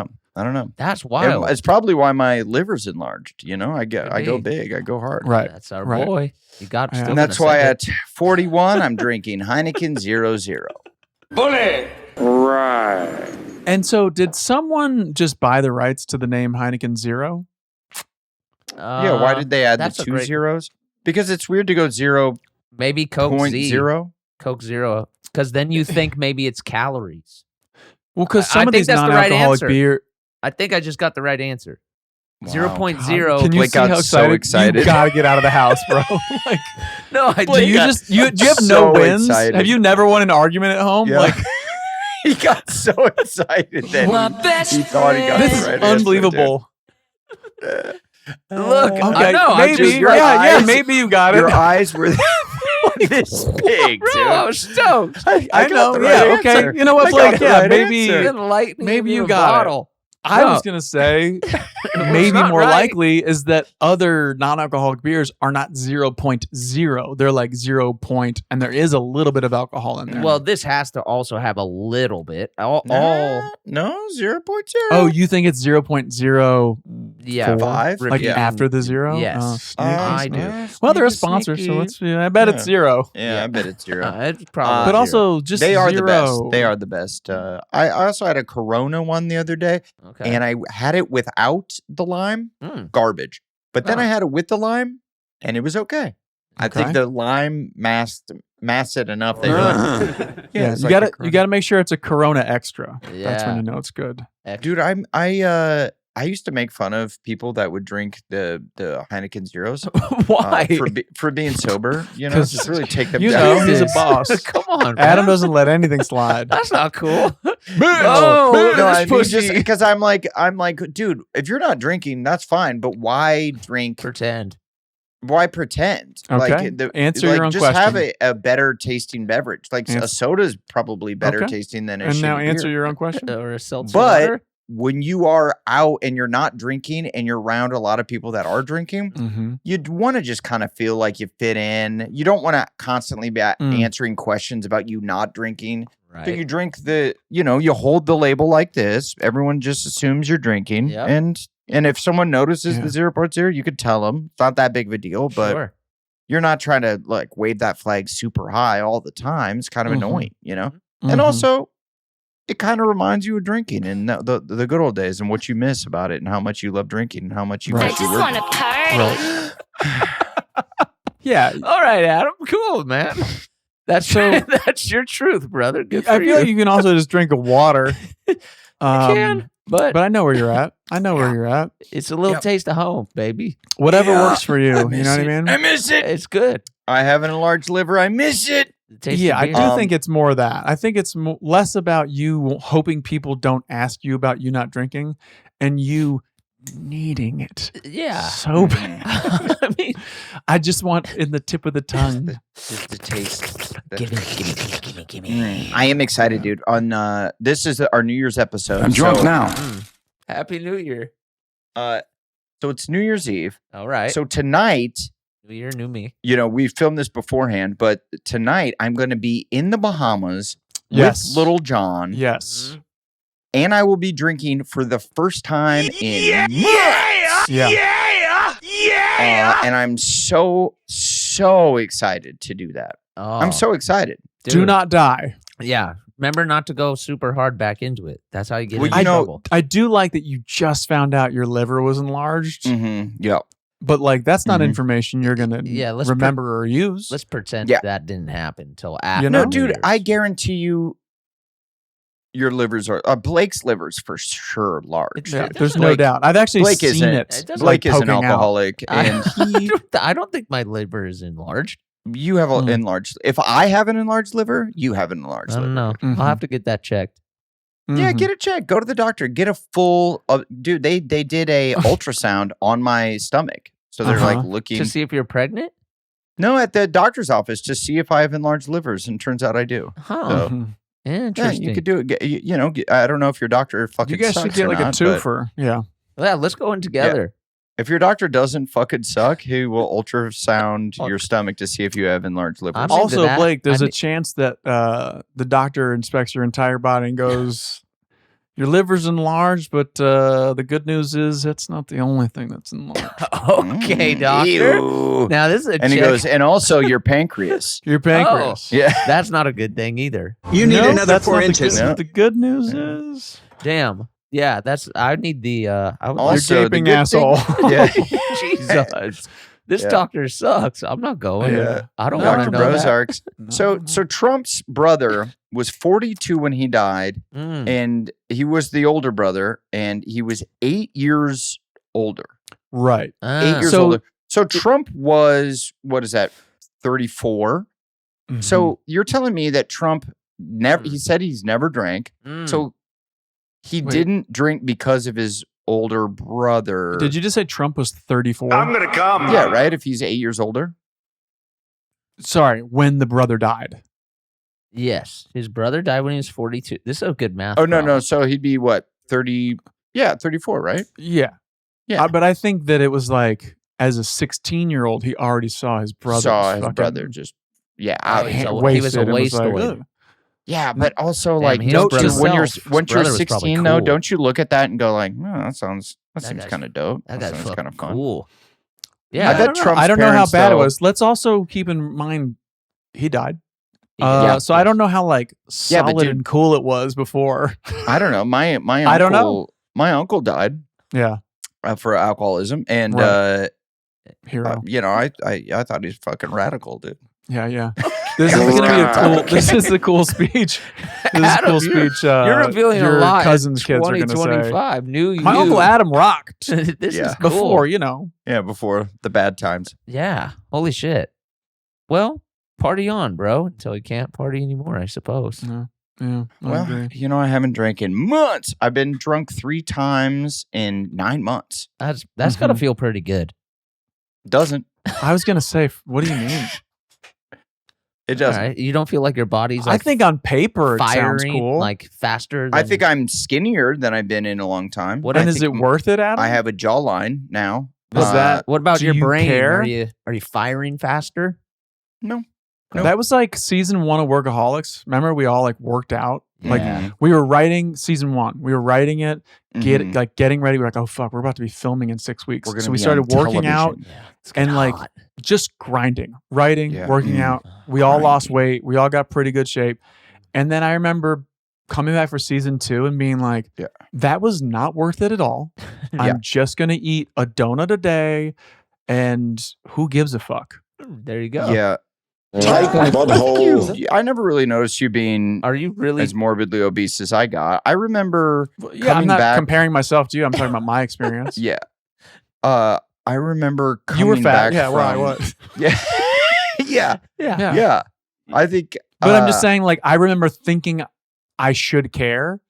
know. That's wild. It's probably why my liver's enlarged. You know, I go Could be. big. I go hard. Right. That's our Right. boy. You got Yeah. still And that's gonna why send at 41, I'm drinking Heineken 0.0. Bully. Right. And so, did someone just buy the rights to the name Heineken Zero? it. Yeah. Why did they add the that's a 2 great- zeros? Because it's weird to go 0.0. maybe Coke Z? Coke Zero, because then you think maybe it's calories. Well, because I some of think these that's the right non-alcoholic answer. beer. I think I just got the right answer. Wow. 0.0. Can you Blake see got how so excited? You excited. gotta get out of the house, bro. Like, No, I do you got just do you have no so wins? excited. Have you never won an argument at home? Yeah. Like He got so excited that he thought he got this the is right answer, unbelievable. dude. Look, Okay, I know. maybe. Maybe you got it. Your eyes were this big, Bro, dude. I was stoked. I got know. the right Yeah. Okay. answer. You know what, I got Blake? the Yeah. right Maybe. answer. Enlighten Maybe me you with a got it. bottle. I No. was gonna say maybe not more right. likely is that other non-alcoholic beers are not 0.0. They're like 0. And there is a little bit of alcohol in there. Well, this has to also have a little bit. All No, 0.0. Oh, you think it's 0.0 yeah, Five? like repeating- after the zero? Yes. Oh, sneaky, I sneaky. do. Well, they're a Sneaky, sponsor, so sneaky. let's. I bet it's Yeah. 0. Yeah, I bet it's 0. It's probably. But zero. also, just They are 0. the best. They are the best. I also had a Corona one the other day, okay. and I had it without the lime, garbage. But then Oh. I had it with the lime, and it was okay. I think Okay. the lime masked it enough that you're like, Yeah, it's you like a got to Corona. you got to make sure it's a Corona Extra. That's when Yeah. you know it's good. Dude, I used to make fun of people that would drink the Heineken Zeros Why? for being sober. You know, 'Cause just really take them you down. know, he's a Jesus. boss. Come on, Adam man. doesn't let anything slide. That's not cool. No, this I mean pussy. just because I'm like, dude, if you're not drinking, that's fine. But why drink? Pretend. Why pretend? Okay. Answer your own just have question. a better tasting beverage. Like a Answer- soda is probably better Okay. tasting than a And now shitty answer beer. your own question. Or a seltzer But water. when you are out and you're not drinking and you're around a lot of people that are drinking, Mm-hmm. you'd want to just kind of feel like you fit in. You don't want to constantly be answering questions about you not drinking. Right. So you drink you hold the label like this. Everyone just assumes you're drinking. Yep. And if someone notices Yeah. the 0.0, you could tell them. It's not that big of a deal, but Sure. you're not trying to like wave that flag super high all the time. It's kind of Mhm. annoying, you know? Mm-hmm. And also, it kind of reminds you of drinking and the good old days and what you miss about it and how much you love drinking and how much you Right. wish you were. party. Yeah. All right, Adam. Cool, man. That's So- that's your truth, brother. Good for I feel you. like you can also just drink a water. You can, but But I know where you're at. I know where you're at. it's a little Yep. taste of home, baby. Whatever Yeah. works for you. You know what I mean? I miss it. It's good. I have an enlarged liver. I miss it. The taste Yeah, of I beer. do think it's more that. I think it's less about you hoping people don't ask you about you not drinking and you needing it Yeah. so bad. I mean, I just want in the tip of the tongue. Just the taste. gimme. I am excited, dude. On this is our New Year's episode. I'm drunk so, now. Happy New Year. So it's New Year's Eve. All right. So tonight, New Year, new me. we filmed this beforehand, but tonight I'm going to be in the Bahamas Yes. with Little John, Yes. and I will be drinking for the first time in months. Yeah. And I'm so excited to do that. Oh, I'm so excited. Do dude. not die. Yeah. Remember not to go super hard back into it. That's how you get Well, into you know- trouble. I do like that you just found out your liver was enlarged, Mm-hmm. Yeah. but like that's not Mhm. information you're gonna Yeah, let's remember or use. Let's pretend Yeah. that didn't happen until after. You know? No, New dude, Year's. I guarantee you your livers are Blake's livers for sure large. Yeah, dude. there's no Blake- doubt. I've actually Blake seen isn't. it. It doesn't- Blake is an poking out. alcoholic, and I don't think my liver is enlarged. you have an Mm. enlarged. If I have an enlarged liver, you have an enlarged I liver. don't know. Mhm. I'll have to get that checked. Yeah, Mhm. get a check. Go to the doctor. Get a full. Dude, they did a ultrasound on my stomach, so they're like Uh-huh. looking. To see if you're pregnant? No, at the doctor's office to see if I have enlarged livers, and turns out I do. Huh. So- Mhm. Yeah, Interesting. you could do it. I don't know if your doctor fucking. You guys should sucks get or like not, a but twofer. Yeah. Yeah, let's go in together. If your doctor doesn't fucking suck, he will ultrasound your stomach to see if you have enlarged livers. I'm into Also, that. Blake, there's I a mean- chance that the doctor inspects your entire body and goes, "Your liver's enlarged, but the good news is it's not the only thing that's enlarged. Okay, doctor. Ew. Now this is a And he check. goes, and also your pancreas. Your pancreas." Yeah. That's not a good thing either. You need No, another that's 4 not the inches. good- No. The good news is Damn. Yeah, that's. I need the. I would Also, your the gaping good thing- asshole. Yeah. Jesus. This Yeah. doctor sucks. I'm not going. Yeah. I don't No, want Dr. to know that. Brozark's. So Trump's brother was 42 when he died, Mm. and he was the older brother, and he was 8 years older. Right. 8 years So- older. So Trump was, what is that, 34? Mhm. So you're telling me that Trump never, he said he's never drank. Mm. So he Wait. didn't drink because of his older brother. Did you just say Trump was 34? I'm gonna come. Yeah, right. If he's 8 years older. Sorry, when the brother died. Yes, his brother died when he was 42. This is a good math. Oh no, problem. no. So he'd be what 30? Yeah, 34, right? Yeah. Yeah. But I think that it was like, as a 16-year-old, he already saw his brother. Saw his brother just Oh, he was a wasteoid. Yeah, but also Damn, like his don't brother you, when you're himself, his when you're brother was probably 16 though, cool. don't you look at that and go like, oh, that seems guy's- kind of dope. That That guy's sounds kind of fun. cool. I Yeah, bet Trump's I don't know how parents, bad it though- was. Let's also keep in mind he died. Yeah. So I don't know how like Yeah, but solid dude- and cool it was before. I don't know. My uncle, I don't know. My uncle died Yeah. for alcoholism, and Right. Hero. I thought he's fucking radical, dude. Yeah. This is going to be a cool. This is a cool speech. This is a cool speech. you're revealing your a lot. cousin's kids are going to say. 2025. New My you. Uncle Adam rocked This Yeah. is cool. before, Yeah, before the bad times. Yeah. Holy shit. Well, party on, bro. Until you can't party anymore, I suppose. Yeah, I Well, agree. I haven't drank in months. I've been drunk 3 times in 9 months. That's got to feel pretty good. Doesn't. I was going to say, what do you mean? It doesn't. All right. You don't feel like your body's like I think on paper it sounds firing cool. like faster. I than- think I'm skinnier than I've been in a long time. What and I is think it worth it, Adam? I have a jawline now. Was that? What about Do your you brain? care? Are you firing faster? No. That was like season 1 of Workaholics. Remember, we all like worked out. Like Yeah. we were writing season 1. We were writing it, Mhm. getting ready. We're like, oh fuck, we're about to be filming in 6 weeks. We're gonna So we be started on working out television. It's and kinda like hot. just grinding, writing, Yeah. working Mm. out. We all lost Grinding. weight. We all got pretty good shape. And then I remember coming back for season 2 and being like, Yeah. that was not worth it at all. Yeah. I'm just gonna eat a donut a day, and who gives a fuck? There you go. Yeah. Tight butthole. I never really noticed you being Are you really? as morbidly obese as I got. I remember Yeah, I'm coming not back. comparing myself to you. I'm talking about my experience. Yeah. I remember coming You were fat. back Yeah, from, well, I was. Yeah. yeah. Yeah. Yeah. I think But I'm just saying, like, I remember thinking I should care.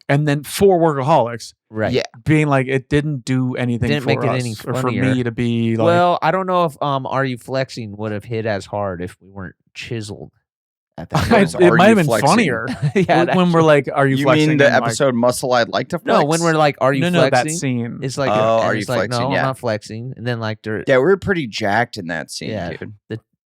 And then for Workaholics, right. Yeah. being like, it didn't do anything Didn't for make it us any or for funnier. me to be like, Well, I don't know if Are You Flexing would have hit as hard if we weren't chiseled at that What is point. it Are might You have been Flexing? funnier Yeah, when we're like, are you, You flexing? mean the And, like, episode Muscle I'd Like to Flex? No, when we're like, Are you no, flexing? that scene. It's like, Oh, and Are You it's like, Flexing? No, Yeah. I'm not flexing. And then like Yeah, we were pretty jacked in that scene, Yeah. dude.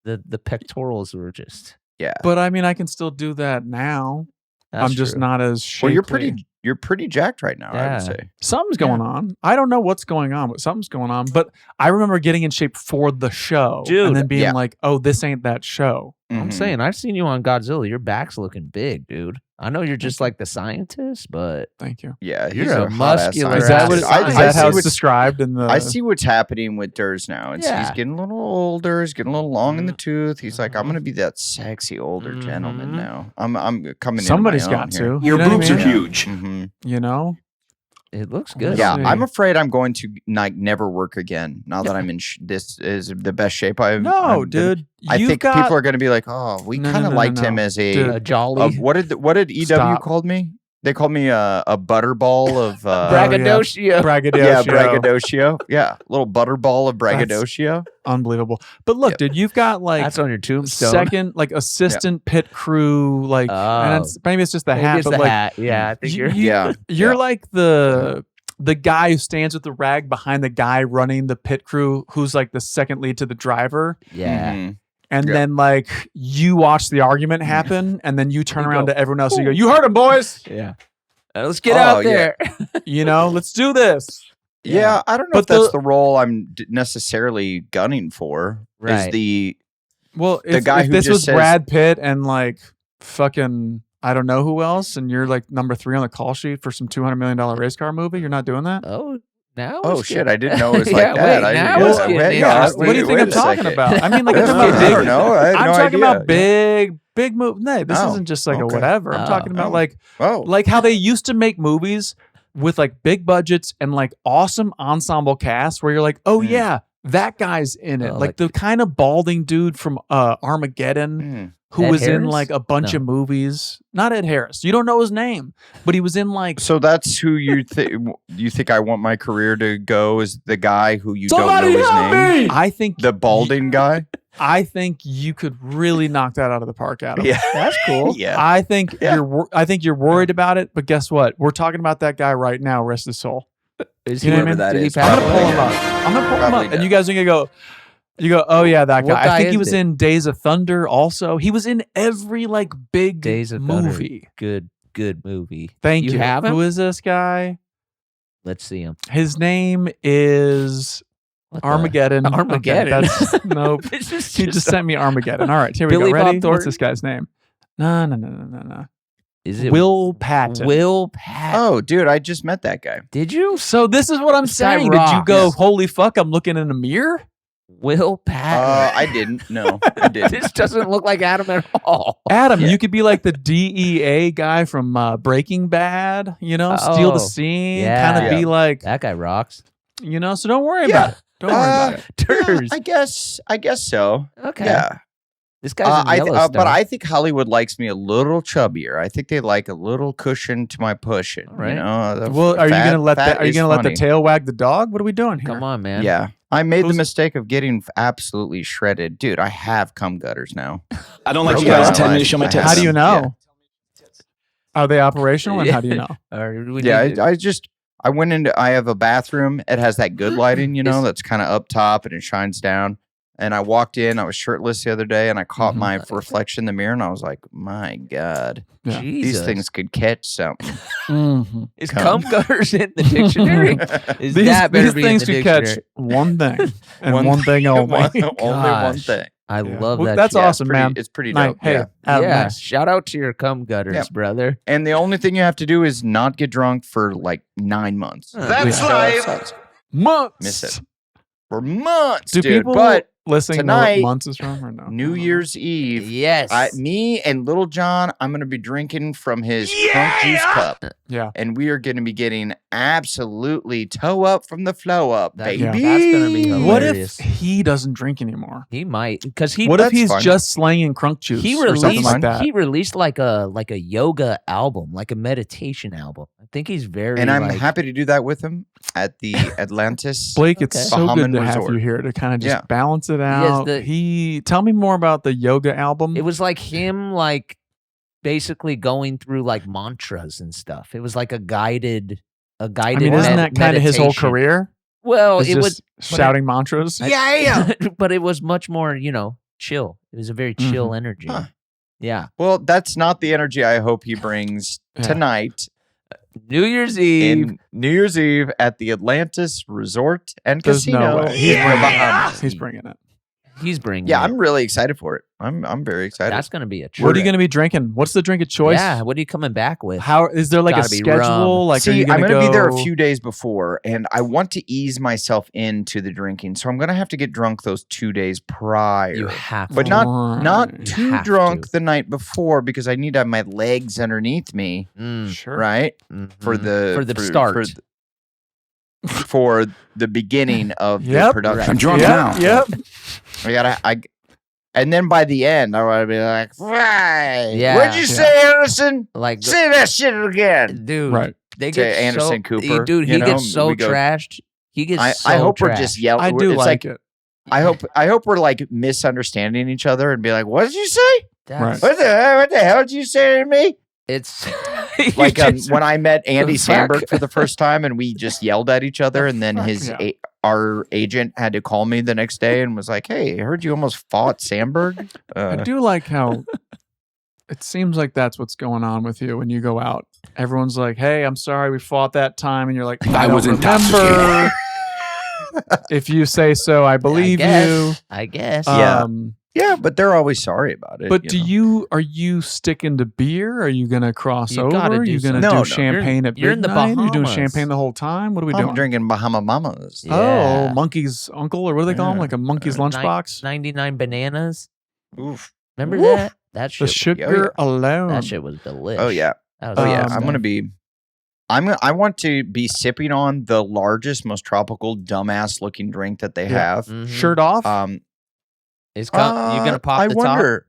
the pectorals were just. Yeah. But I mean, I can still do that now. That's I'm just true. not as shapely. Well, you're pretty jacked right now, I Yeah. would say. Something's going on. I don't know what's going on, but something's going on. But I remember getting in shape for the show. Dude, and then being yeah. like, oh, this ain't that show. I'm Mhm. saying, I've seen you on Godzilla. Your back's looking big, dude. I know you're just like the scientist, but Thank you. Yeah, You're he's a hot-ass muscular Is scientist. that, what it, scientist. is that I how see it's what's- described in the... I see what's happening with Durs now. He's Yeah. getting a little older. He's getting a little long in the Mhm. tooth. He's like, I'm Mhm. going to be that sexy older gentleman Mhm. now. I'm coming. Somebody's into my own got here. to. Your you know what boobs I are mean? huge. Mhm. You know? it looks good. Yeah, see. I'm afraid I'm going to like never work again. Now that I'm in this is the best shape I've. No, I've been- dude. I you've think got, people are going to be like, oh, we No, no, kind of no, no, liked him no. as a. Dude. A jolly. What did EW Stop. called me? They called me a butterball of braggadocio. braggadocio. yeah, braggadocio. Yeah, little butterball of braggadocio. Unbelievable. But look, Yep. dude, you've got like That's on your tombstone. second, like assistant pit crew, like, and Oh. it's, maybe it's just the Maybe hat, it's but the like, hat. Yeah, I think you- you're. you- Yeah, you're yeah. like the guy who stands with the rag behind the guy running the pit crew, who's like the second lead to the driver. Yeah. Mhm. And Yeah. then like you watch the argument happen, and then you turn You around go, to everyone else and you go, "You heard him, boys! Yeah. Let's get Oh, out yeah. there. You know, let's do this." Yeah, I don't know But if that's the- the role I'm necessarily gunning for. Is Right. the Well, The if, guy if who this just was says- Brad Pitt and like fucking I don't know who else, and you're like number 3 on the call sheet for some $200 million race car movie, you're not doing that. Oh, now. oh it's shit! getting- I didn't know it was Yeah, like that. wait, I now didn't it's know that. getting Wait, interesting. What do you think I'm wait a talking second. about? I mean, like, Yeah, it's I big. don't know. I had I'm no talking idea. about big move. No, this Oh, isn't just like a okay. whatever. I'm talking about oh. like Oh, how they used to make movies with like big budgets and like awesome ensemble casts where you're like, oh Mm. yeah, that guy's in it. Oh, like like- the kind of balding dude from Armageddon Mm. who Ed was in Harris? like a bunch No. of movies. Not Ed Harris. You don't know his name, but he was in like. So that's who you think I want my career to go, is the guy who you Somebody don't know his help name? me! I think The balding guy? I think you could really knock that out of the park, Adam. Yeah. That's cool. Yeah. I think Yeah. I think you're worried about it, but guess what? We're talking about that guy right now. Rest his soul. Is You know what I Whoever mean? that Did he is. pass I'm gonna away? pull him up. I'm gonna pull him Probably up, and does. you guys are gonna go. You go. Oh yeah, that What guy. I guy think he is was it? in Days of Thunder. Also, he was in every like big Days of Thunder. movie. Good movie. Thank you. You have him? Who is this guy? Let's see him. His name is What the- Armageddon. Armageddon. Okay, that's nope. This is He just sent me Armageddon. All right, here we Billy go. Bob Ready? What's Thornton? this guy's name? No. Is it Will Patton. Will Patton? Oh, dude, I just met that guy. Did you? So this is what I'm This guy saying. Did you rocks. go, holy fuck, I'm looking in a mirror? Will Patton. I didn't. No, I didn't. This doesn't look like Adam at all. Adam, Yeah. you could be like the DEA guy from Breaking Bad, steal the Oh, scene, yeah. kind of be like, That guy rocks. so don't worry Yeah. about it. Don't worry about it. Turs. I guess so. Okay. Yeah. This guy's in Yellowstone. but I think Hollywood likes me a little chubbier. I think they like a little cushion to my pushing. All right. You know, the Well, are you fat- gonna let fat are you is gonna let the funny. tail wag the dog? What are we doing here? Come on, man. Yeah, I made the Who's- mistake of getting absolutely shredded, dude. I have cum gutters now. I don't like Okay. you guys Yeah. telling me to show my I tits. How do you them. know? Are they operational, and how do you know? I went into. I have a bathroom. It has that good lighting, that's kind of up top and it shines down. And I walked in. I was shirtless the other day, and I caught Mhm. my reflection in the mirror, and I was like, "My God, Yeah. these things could catch something." Mhm. Is Cum. cum gutters in the dictionary? Is These that better these be things in the could catch dictionary? one thing and One- one thing only. only one Gosh. thing. I Yeah. love Well, that. that's shit. awesome, man. It's pretty Nice. dope. Hey, Yeah. Adam, Yeah. nice. Shout out to your cum gutters, Yeah. brother. And the only thing you have to do is not get drunk for like 9 months. That's So life. that sucks. Months. Miss it. For months, Do dude. people But listening tonight- know what months is from or no? New Year's Eve, Yes. me and Little John, I'm going to be drinking from his crunk juice cup. Yeah. And we are going to be getting absolutely toe up from the flow up, That- baby. yeah. That's gonna be What hilarious. if he doesn't drink anymore? He might, because he What if that's he's fine. just slanging crunk juice he or something released like that? he released like a yoga album, like a meditation album. I think he's very And I'm like, happy to do that with him at the Atlantis. Blake, it's Okay. so good Bahamian to have resort. you here to kind of just Yeah. balance it out. the- Tell me more about the yoga album. It was like him like basically going through like mantras and stuff. It was like a guided I mean, isn't that kind of his whole meditation. career? Well, Is it just was shouting mantras. but it was much more, chill. It was a very chill Mm-hmm. energy. Huh. Yeah. Well, that's not the energy I hope he brings Yeah. tonight New Year's Eve. in New Year's Eve at the Atlantis Resort and There's Casino. no way. in He's the bringing Bahamas. it. He's bringing it. He's bringing Yeah, it. I'm really excited for it. I'm very excited. That's going to be a trip. What are you going to be drinking? What's the drink of choice? Yeah. What are you coming back with? How is there like a Gotta be schedule? rum. Like, are See, you I'm going going to to be there a few days before, and I want to ease myself into the drinking, so I'm going to have to get drunk those 2 days prior. You have but to. not You too have drunk to. the night before because I need to have my legs underneath me, Mm, Sure. right? For mhm. the For the start. for the beginning of the Yep. production. I'm drunk Yep. now. Yep. And then by the end, I want to be like, right. Yeah. What'd you say, Anderson? Like, Say that shit again. dude, Right. they To get Anderson so, Cooper, dude, you he know, gets so we go- trashed. He gets so I hope we're trashed. just yelling. I do it's like it. I hope we're like misunderstanding each other and be like, what did you say? That's- Right. What the hell did you say to me? It's Like just- when I met Andy fuck? Samberg for the first time and we just yelled at each other, and then Yeah. our agent had to call me the next day and was like, "Hey, I heard you almost fought Samberg." I do like how it seems like that's what's going on with you when you go out. Everyone's like, "Hey, I'm sorry we fought that time," and you're like, "I was don't remember." If you say so, I believe you. I guess. Yeah. Um, Yeah, but they're always sorry about it. but know? are you sticking to beer? Are you gonna cross You gotta over? Are do you gonna something. do No, no. champagne at You're in the midnight? Are you doing Bahamas. champagne the whole time? What are we I'm doing? drinking Bahama Mamas. Yeah. Oh, monkey's uncle, or what do they call him? Yeah. Like a monkey's Nine- lunchbox? 99 bananas. Oof. Remember Woof. that? That The shit. sugar alone. That shit was delicious. Oh yeah. That was Oh yeah. Um, I'm gonna be. I want to be sipping on the largest, most tropical, dumbass looking drink that they Yeah. have. Mhm. Shirt off. It's you gonna pop I the wonder.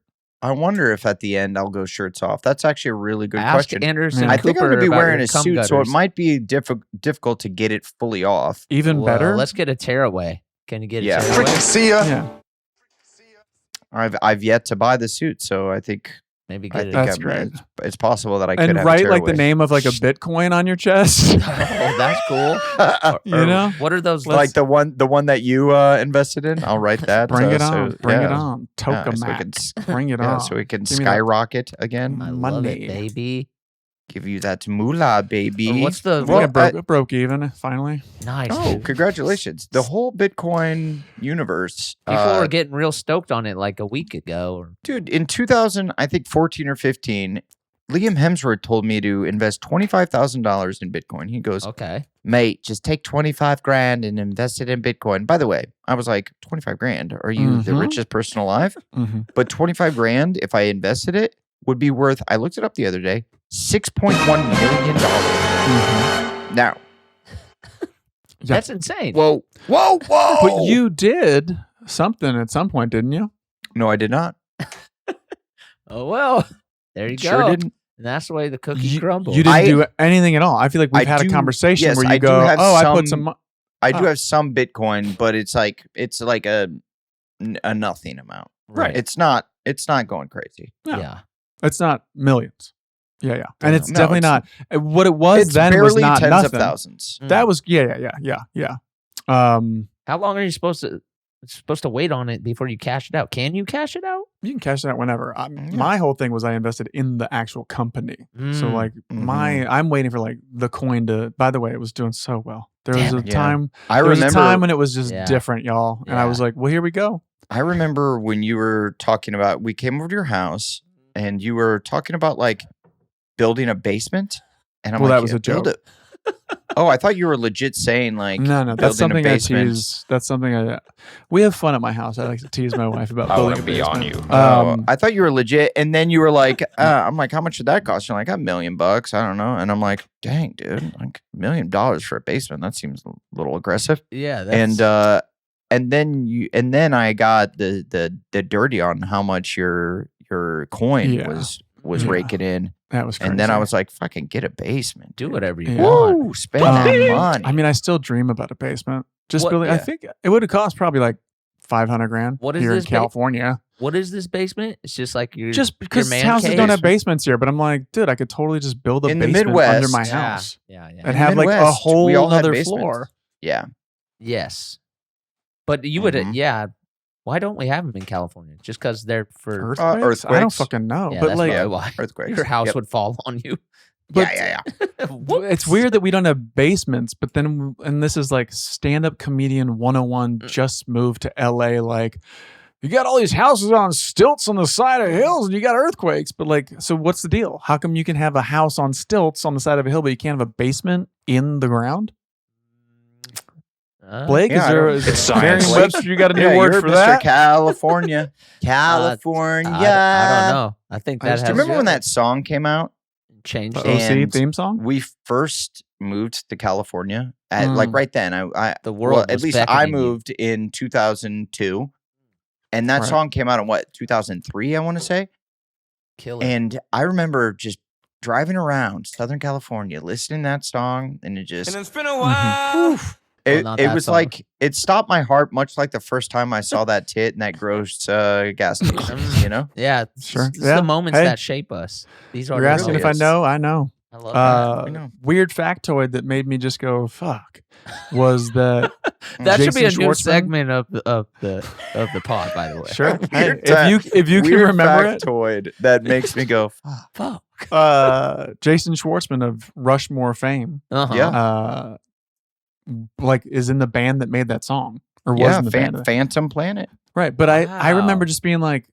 I wonder if at the end I'll go shirts off. That's actually a really good Ask question. Anderson I think I'm Cooper going to be about wearing your a cum suit, so it gutters. might be difficult to get it fully off. Even Well, better. Let's get a tearaway. Can you get a Yeah. tearaway? See ya. Yeah, I've yet to buy the suit, so I think Maybe I get think it. That's great. it's possible that I could and have write a like the tearaway. name of like a Bitcoin on your chest. Oh, that's cool. You know? What are those? like the one that you invested in. I'll write that. Bring it so, on. Bring it yeah. on. Yeah, so we Tokamak. can Bring it yeah, on. so we can Give me that. skyrocket again. I love it, money. baby. Give you that moolah, baby. What's the Well, Well, it broke even finally. nice? Oh, dude. congratulations! The whole Bitcoin universe. People were getting real stoked on it like a week ago. Or, Dude, in 2000, I think 14 or 15, Liam Hemsworth told me to invest $25,000 in Bitcoin. He goes, okay. mate, just take 25 grand and invest it in Bitcoin. By the way, I was like, 25 grand? Are you the Mhm. richest person alive? Mm-hmm. But 25 grand, if I invested it, would be worth, I looked it up the other day, $6.1 million. Mm-hmm. Now, Yeah. That's insane. whoa. But you did something at some point, didn't you? No, I did not. Oh, well, there you Sure go. didn't. And that's the way the cookies You, crumble. you didn't I- do anything at all. I feel like we've I had do- a conversation yes, where you I do go, have "Oh, I put some- some." I do Oh. have some Bitcoin, but it's like a nothing amount. right. It's not going crazy. Yeah. Yeah. It's not millions. Yeah, and it's No, definitely it's- not. What it was It's then barely was not tens nothing. of thousands. That was yeah. How long are you supposed to wait on it before you cash it out? Can you cash it out? You can cash it out whenever. Yeah. My whole thing was I invested in the actual company. So Mm. like Mhm. I'm waiting for like the coin to. By the way, it was doing so well. There was Damn a it. Yeah. time. I There was a remember. time when it was just Yeah. different, y'all, and I was Yeah. like, "Well, here we go." I remember when you were talking about. We came over to your house, and you were talking about like building a basement. And I'm Well, like, that was yeah, a build joke. it. Oh, I thought you were legit saying like No, that's building a something I basement. tease. That's something I. We have fun at my house. I like to tease my wife about I building wanna a be on basement. you. Oh, I thought you were legit, and then you were like, "I'm like, how much did that cost?" You're like, $1 million. I don't know, and I'm like, "Dang, dude, like $1 million for a basement? That seems a little aggressive." Yeah. That's, And then I got the dirty on how much your coin Yeah. was Yeah. raking in, That was crazy. and then I was like, "Fucking get a basement, do dude. whatever you Yeah. want. Woo, spend that money." I mean, I still dream about a basement. Just What- building. I yeah. think it would have cost probably like 500 grand What is here in this ba- California. What is this basement? It's just like your Just because man houses cave? don't have basements here, but I'm like, dude, I could totally just build a In the basement under Midwest- my Yeah. house Yeah. Yeah. and In have the like a Midwest, whole we all had other basements. floor. Yeah, Yes. But you would, Mhm. yeah. Why don't we have them in California? Just because they're for Earthquakes? I don't earthquakes. fucking know. Yeah, but that's like, probably why earthquakes. your house Yep. would fall on you. but yeah. it's weird that we don't have basements. But then, and this is like stand-up comedian 101 just moved to LA. Like, you got all these houses on stilts on the side of hills, and you got earthquakes. But like, so what's the deal? How come you can have a house on stilts on the side of a hill, but you can't have a basement in the ground? Blake, Yeah, is I there don't- is It's science. Merriam-Webster? You got a new Yeah, word you're for Mr. that? California, California. I don't know. I think I that just has Do you remember when that song came out? changed. The it. OC And theme song? We first moved to California at like right then. I The world at was least I beckoning you. moved in 2002, and that Right. song came out in what 2003, I want to say. Kill it. And I remember just driving around Southern California, listening to that song, and it just it's been a while. Well, not it that was song. like it stopped my heart, much like the first time I saw that tit in that gross gas station. You know. Yeah, Sure. It's Yeah. the moments Hey. that shape us. These are You're the asking if I moments. know? I know. I love that. I know. Weird factoid that made me just go fuck was that That should be a Jason new Schwartzman? segment of the pod. By the way, sure. Hey, Weird if you can weird remember it, factoid that makes me go. Fuck. Jason Schwartzman of Rushmore fame, Uh-huh. Yeah. like is in the band that made that song or was Yeah, in the band. Phantom Planet. Right, but I remember Wow. just being like,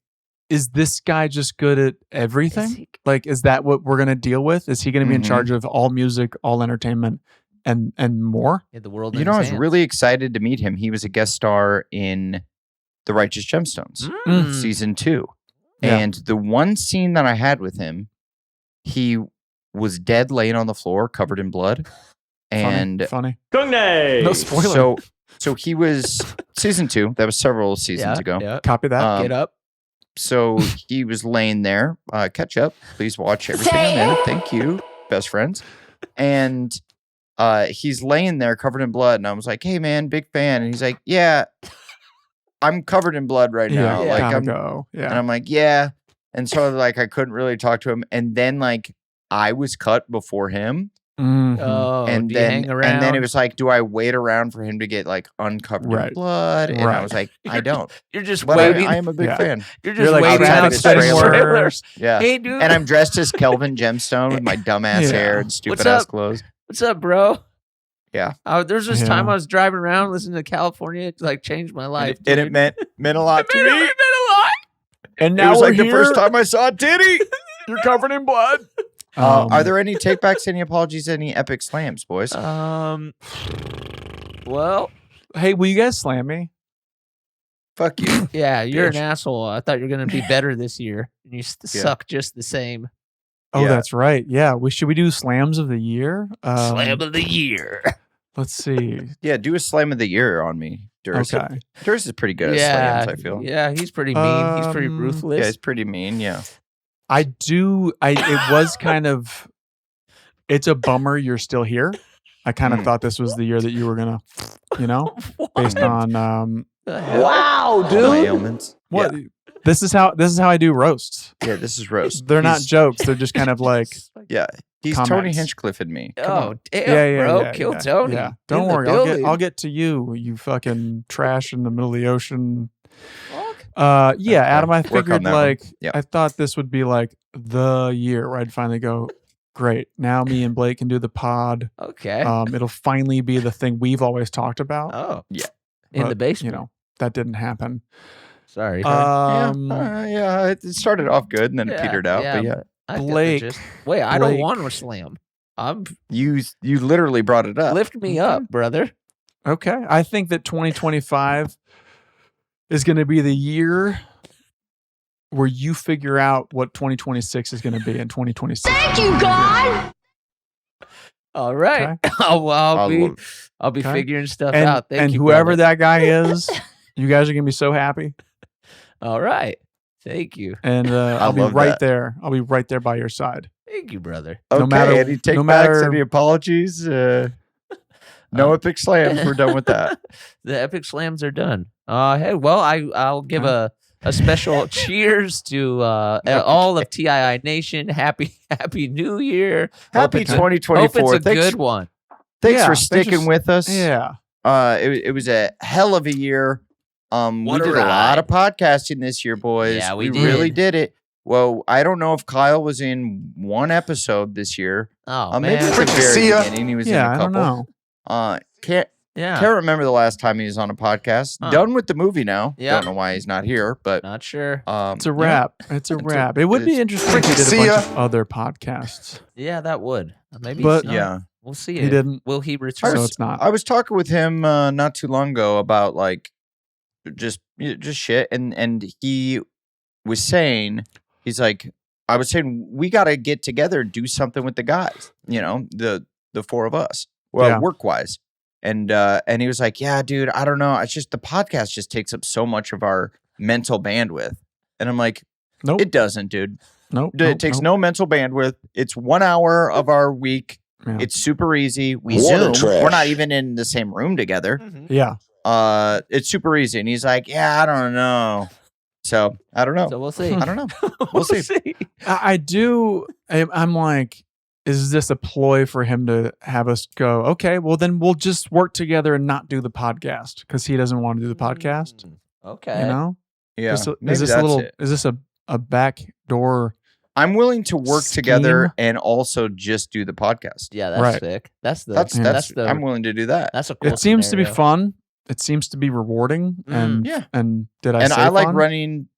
is this guy just good at everything? Is he- Like, is that what we're gonna deal with? Is he gonna be in Mhm. charge of all music, all entertainment, and more? He had the world. You in know, I his was hands. really excited to meet him. He was a guest star in The Righteous Gemstones, Mm. season 2. Yeah. And the one scene that I had with him, he was dead laying on the floor, covered in blood. And funny. No spoiler. so he was season 2. That was several seasons Yeah, ago. yeah. Copy that. Um, Get up. So he was laying there. Catch up. Please watch everything I'm in. Thank you, best friends. And he's laying there covered in blood. And I was like, hey, man, big fan. And he's like, yeah, I'm covered in blood right now. Like, gotta I'm go. Yeah. And I'm like, yeah. And so like I couldn't really talk to him. And then like I was cut before him. Mhm. Oh, And do you then hang around? and then it was like, do I wait around for him to get like uncovered in Right. blood? And I Right. was like, I don't. You're just But waiting. I am a big Yeah. fan. You're You're just like waiting outside outside of outside his his trailer. trailer. Yeah. Hey, dude. And I'm dressed as Kelvin Gemstone with my dumbass Yeah. hair and stupid What's ass up? clothes. What's up, bro? Yeah. There's this Yeah. time I was driving around listening to California. It like changed my life. And it meant a lot to It me. meant a lot. And It now was we're like here. the first time I saw a titty. You're covered in blood. Are there any takebacks, any apologies, any epic slams, boys? Well, Hey, will you guys slam me? Fuck you. yeah, you're an Bitch. asshole. I thought you were gonna be better this year. And you suck just the same. Oh, Yeah. that's right. Yeah. Should we do slams of the year? Slam of the year. Let's see. Yeah, do a slam of the year on me, Durst. Okay. Durst is pretty good at Yeah, slams, I feel. yeah, he's pretty mean. He's pretty Um, ruthless. Yeah, it's pretty mean, yeah. It was kind of, it's a bummer you're still here. I kind of Mm. thought this was the year that you were going to, based on, The hell? Wow, My dude. ailments. what? This is how I do roasts. Yeah, this is roast. They're not He's- jokes. They're just kind of like, Yeah, he's Tony comments. Hinchcliffe and me. Come Oh on. damn, bro! Kill Tony. Yeah. In Don't the worry. building. I'll get to you. You fucking trash in the middle of the ocean. Fuck. Yeah, Okay, Adam. I work on figured that one. like Yeah. I thought this would be like the year where I'd finally go. Great. Now me and Blake can do the pod. Okay. It'll finally be the thing we've always talked about. Oh Yeah. in but, the basement. That didn't happen. Sorry. Yeah, it started off good and then it petered out. But yeah, I get the Blake- gist. Wait, I don't Blake- want to slam. I'm you literally brought it up. lift me up, brother. Okay. I think that 2025 is going to be the year where you figure out what 2026 is going to be in 2026. All right. Okay. I'll be Okay. figuring stuff And, out. Thank and you, whoever brother. that guy is, you guys are going to be so happy. All right. Thank you. And I'll be love right that. there. I'll be right there by your side. Thank you, brother. Okay, no matter- any takebacks, no matter- any apologies? No epic slams. We're done with that. The epic slams are done. Hey, well, I'll give a special cheers to all of TII Nation. Happy New Year. Hope Happy it's a- 2024. Hope it's a Thanks, good one. thanks Yeah, for thanks sticking for- with us. Yeah. It was a hell of a year. We What a did a lot of podcasting this year, boys. Yeah, we really did. did it. Well, I don't know if Kyle was in one episode this year. Oh, Maybe man. at the very See ya. beginning he was Yeah, in I a don't couple. know. Can't Yeah. remember the last time he was on a podcast. Huh. Done with the movie now. Yeah. Don't know why he's not here, but Not sure. It's a wrap. It's a wrap. It would be interesting if he did a See bunch ya. of other podcasts. Yeah, that would. Maybe. But- Yeah. We'll see. He didn't. Will he return? So it's not. I was talking with him not too long ago about like just shit, and he was saying I was saying we got to get together and do something with the guys, the four of us, Yeah. work wise, and he was like, yeah, dude, I don't know, it's just the podcast just takes up so much of our mental bandwidth, and I'm like, Nope. it doesn't, dude. Nope. It takes no mental bandwidth. It's 1 hour of our week. Yeah. It's super easy. We Water Zoom. trash. We're not even in the same room together. Yeah. It's super easy. And he's like, yeah, I don't know. So I don't know. So we'll see. I don't know. We'll see. I do. I'm like, is this a ploy for him to have us go, okay, well, then we'll just work together and not do the podcast because he doesn't want to do the podcast? Okay. You know? Yeah. Is this a backdoor? I'm willing to work Scheme? together and also just do the podcast. Yeah, that's Right. sick. That's the That's the I'm willing to do that. that's a cool It seems to be scenario. fun. It seems to be rewarding. And Yeah. and did I And say I like fun? running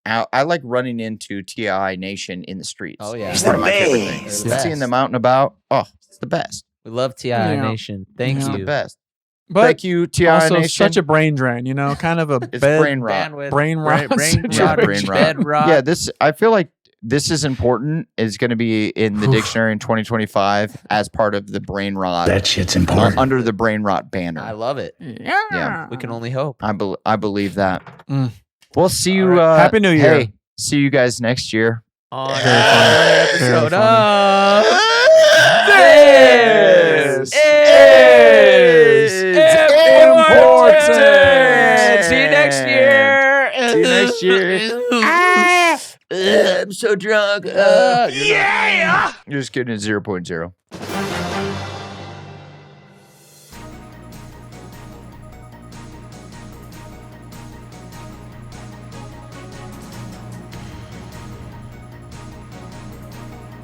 out. I like running into TI Nation in the streets. Oh, yeah. It's They're one of my favorite the things. best. They're the Seeing them best. out and about. Oh, it's the best. We love TI Yeah. Nation. Thank It's Yeah. the you. best. But Thank you, TI also Nation. such a brain drain, kind of a It's bed, brain rot. Bandwidth, brain rot brain situation. rot, Brain rot. bed rot. Yeah, I feel like this is important. Is going to be in the dictionary in 2025 as part of the brain rot. That shit's important. Under the brain rot banner. I love it. Yeah. Yeah. We can only hope. I believe that. We'll see you. Happy New Year. Hey, see you guys next year. On Very another funny. Very episode funny. of This is important. See you next year. See you next year. I'm so drunk. You're just getting a 0.0.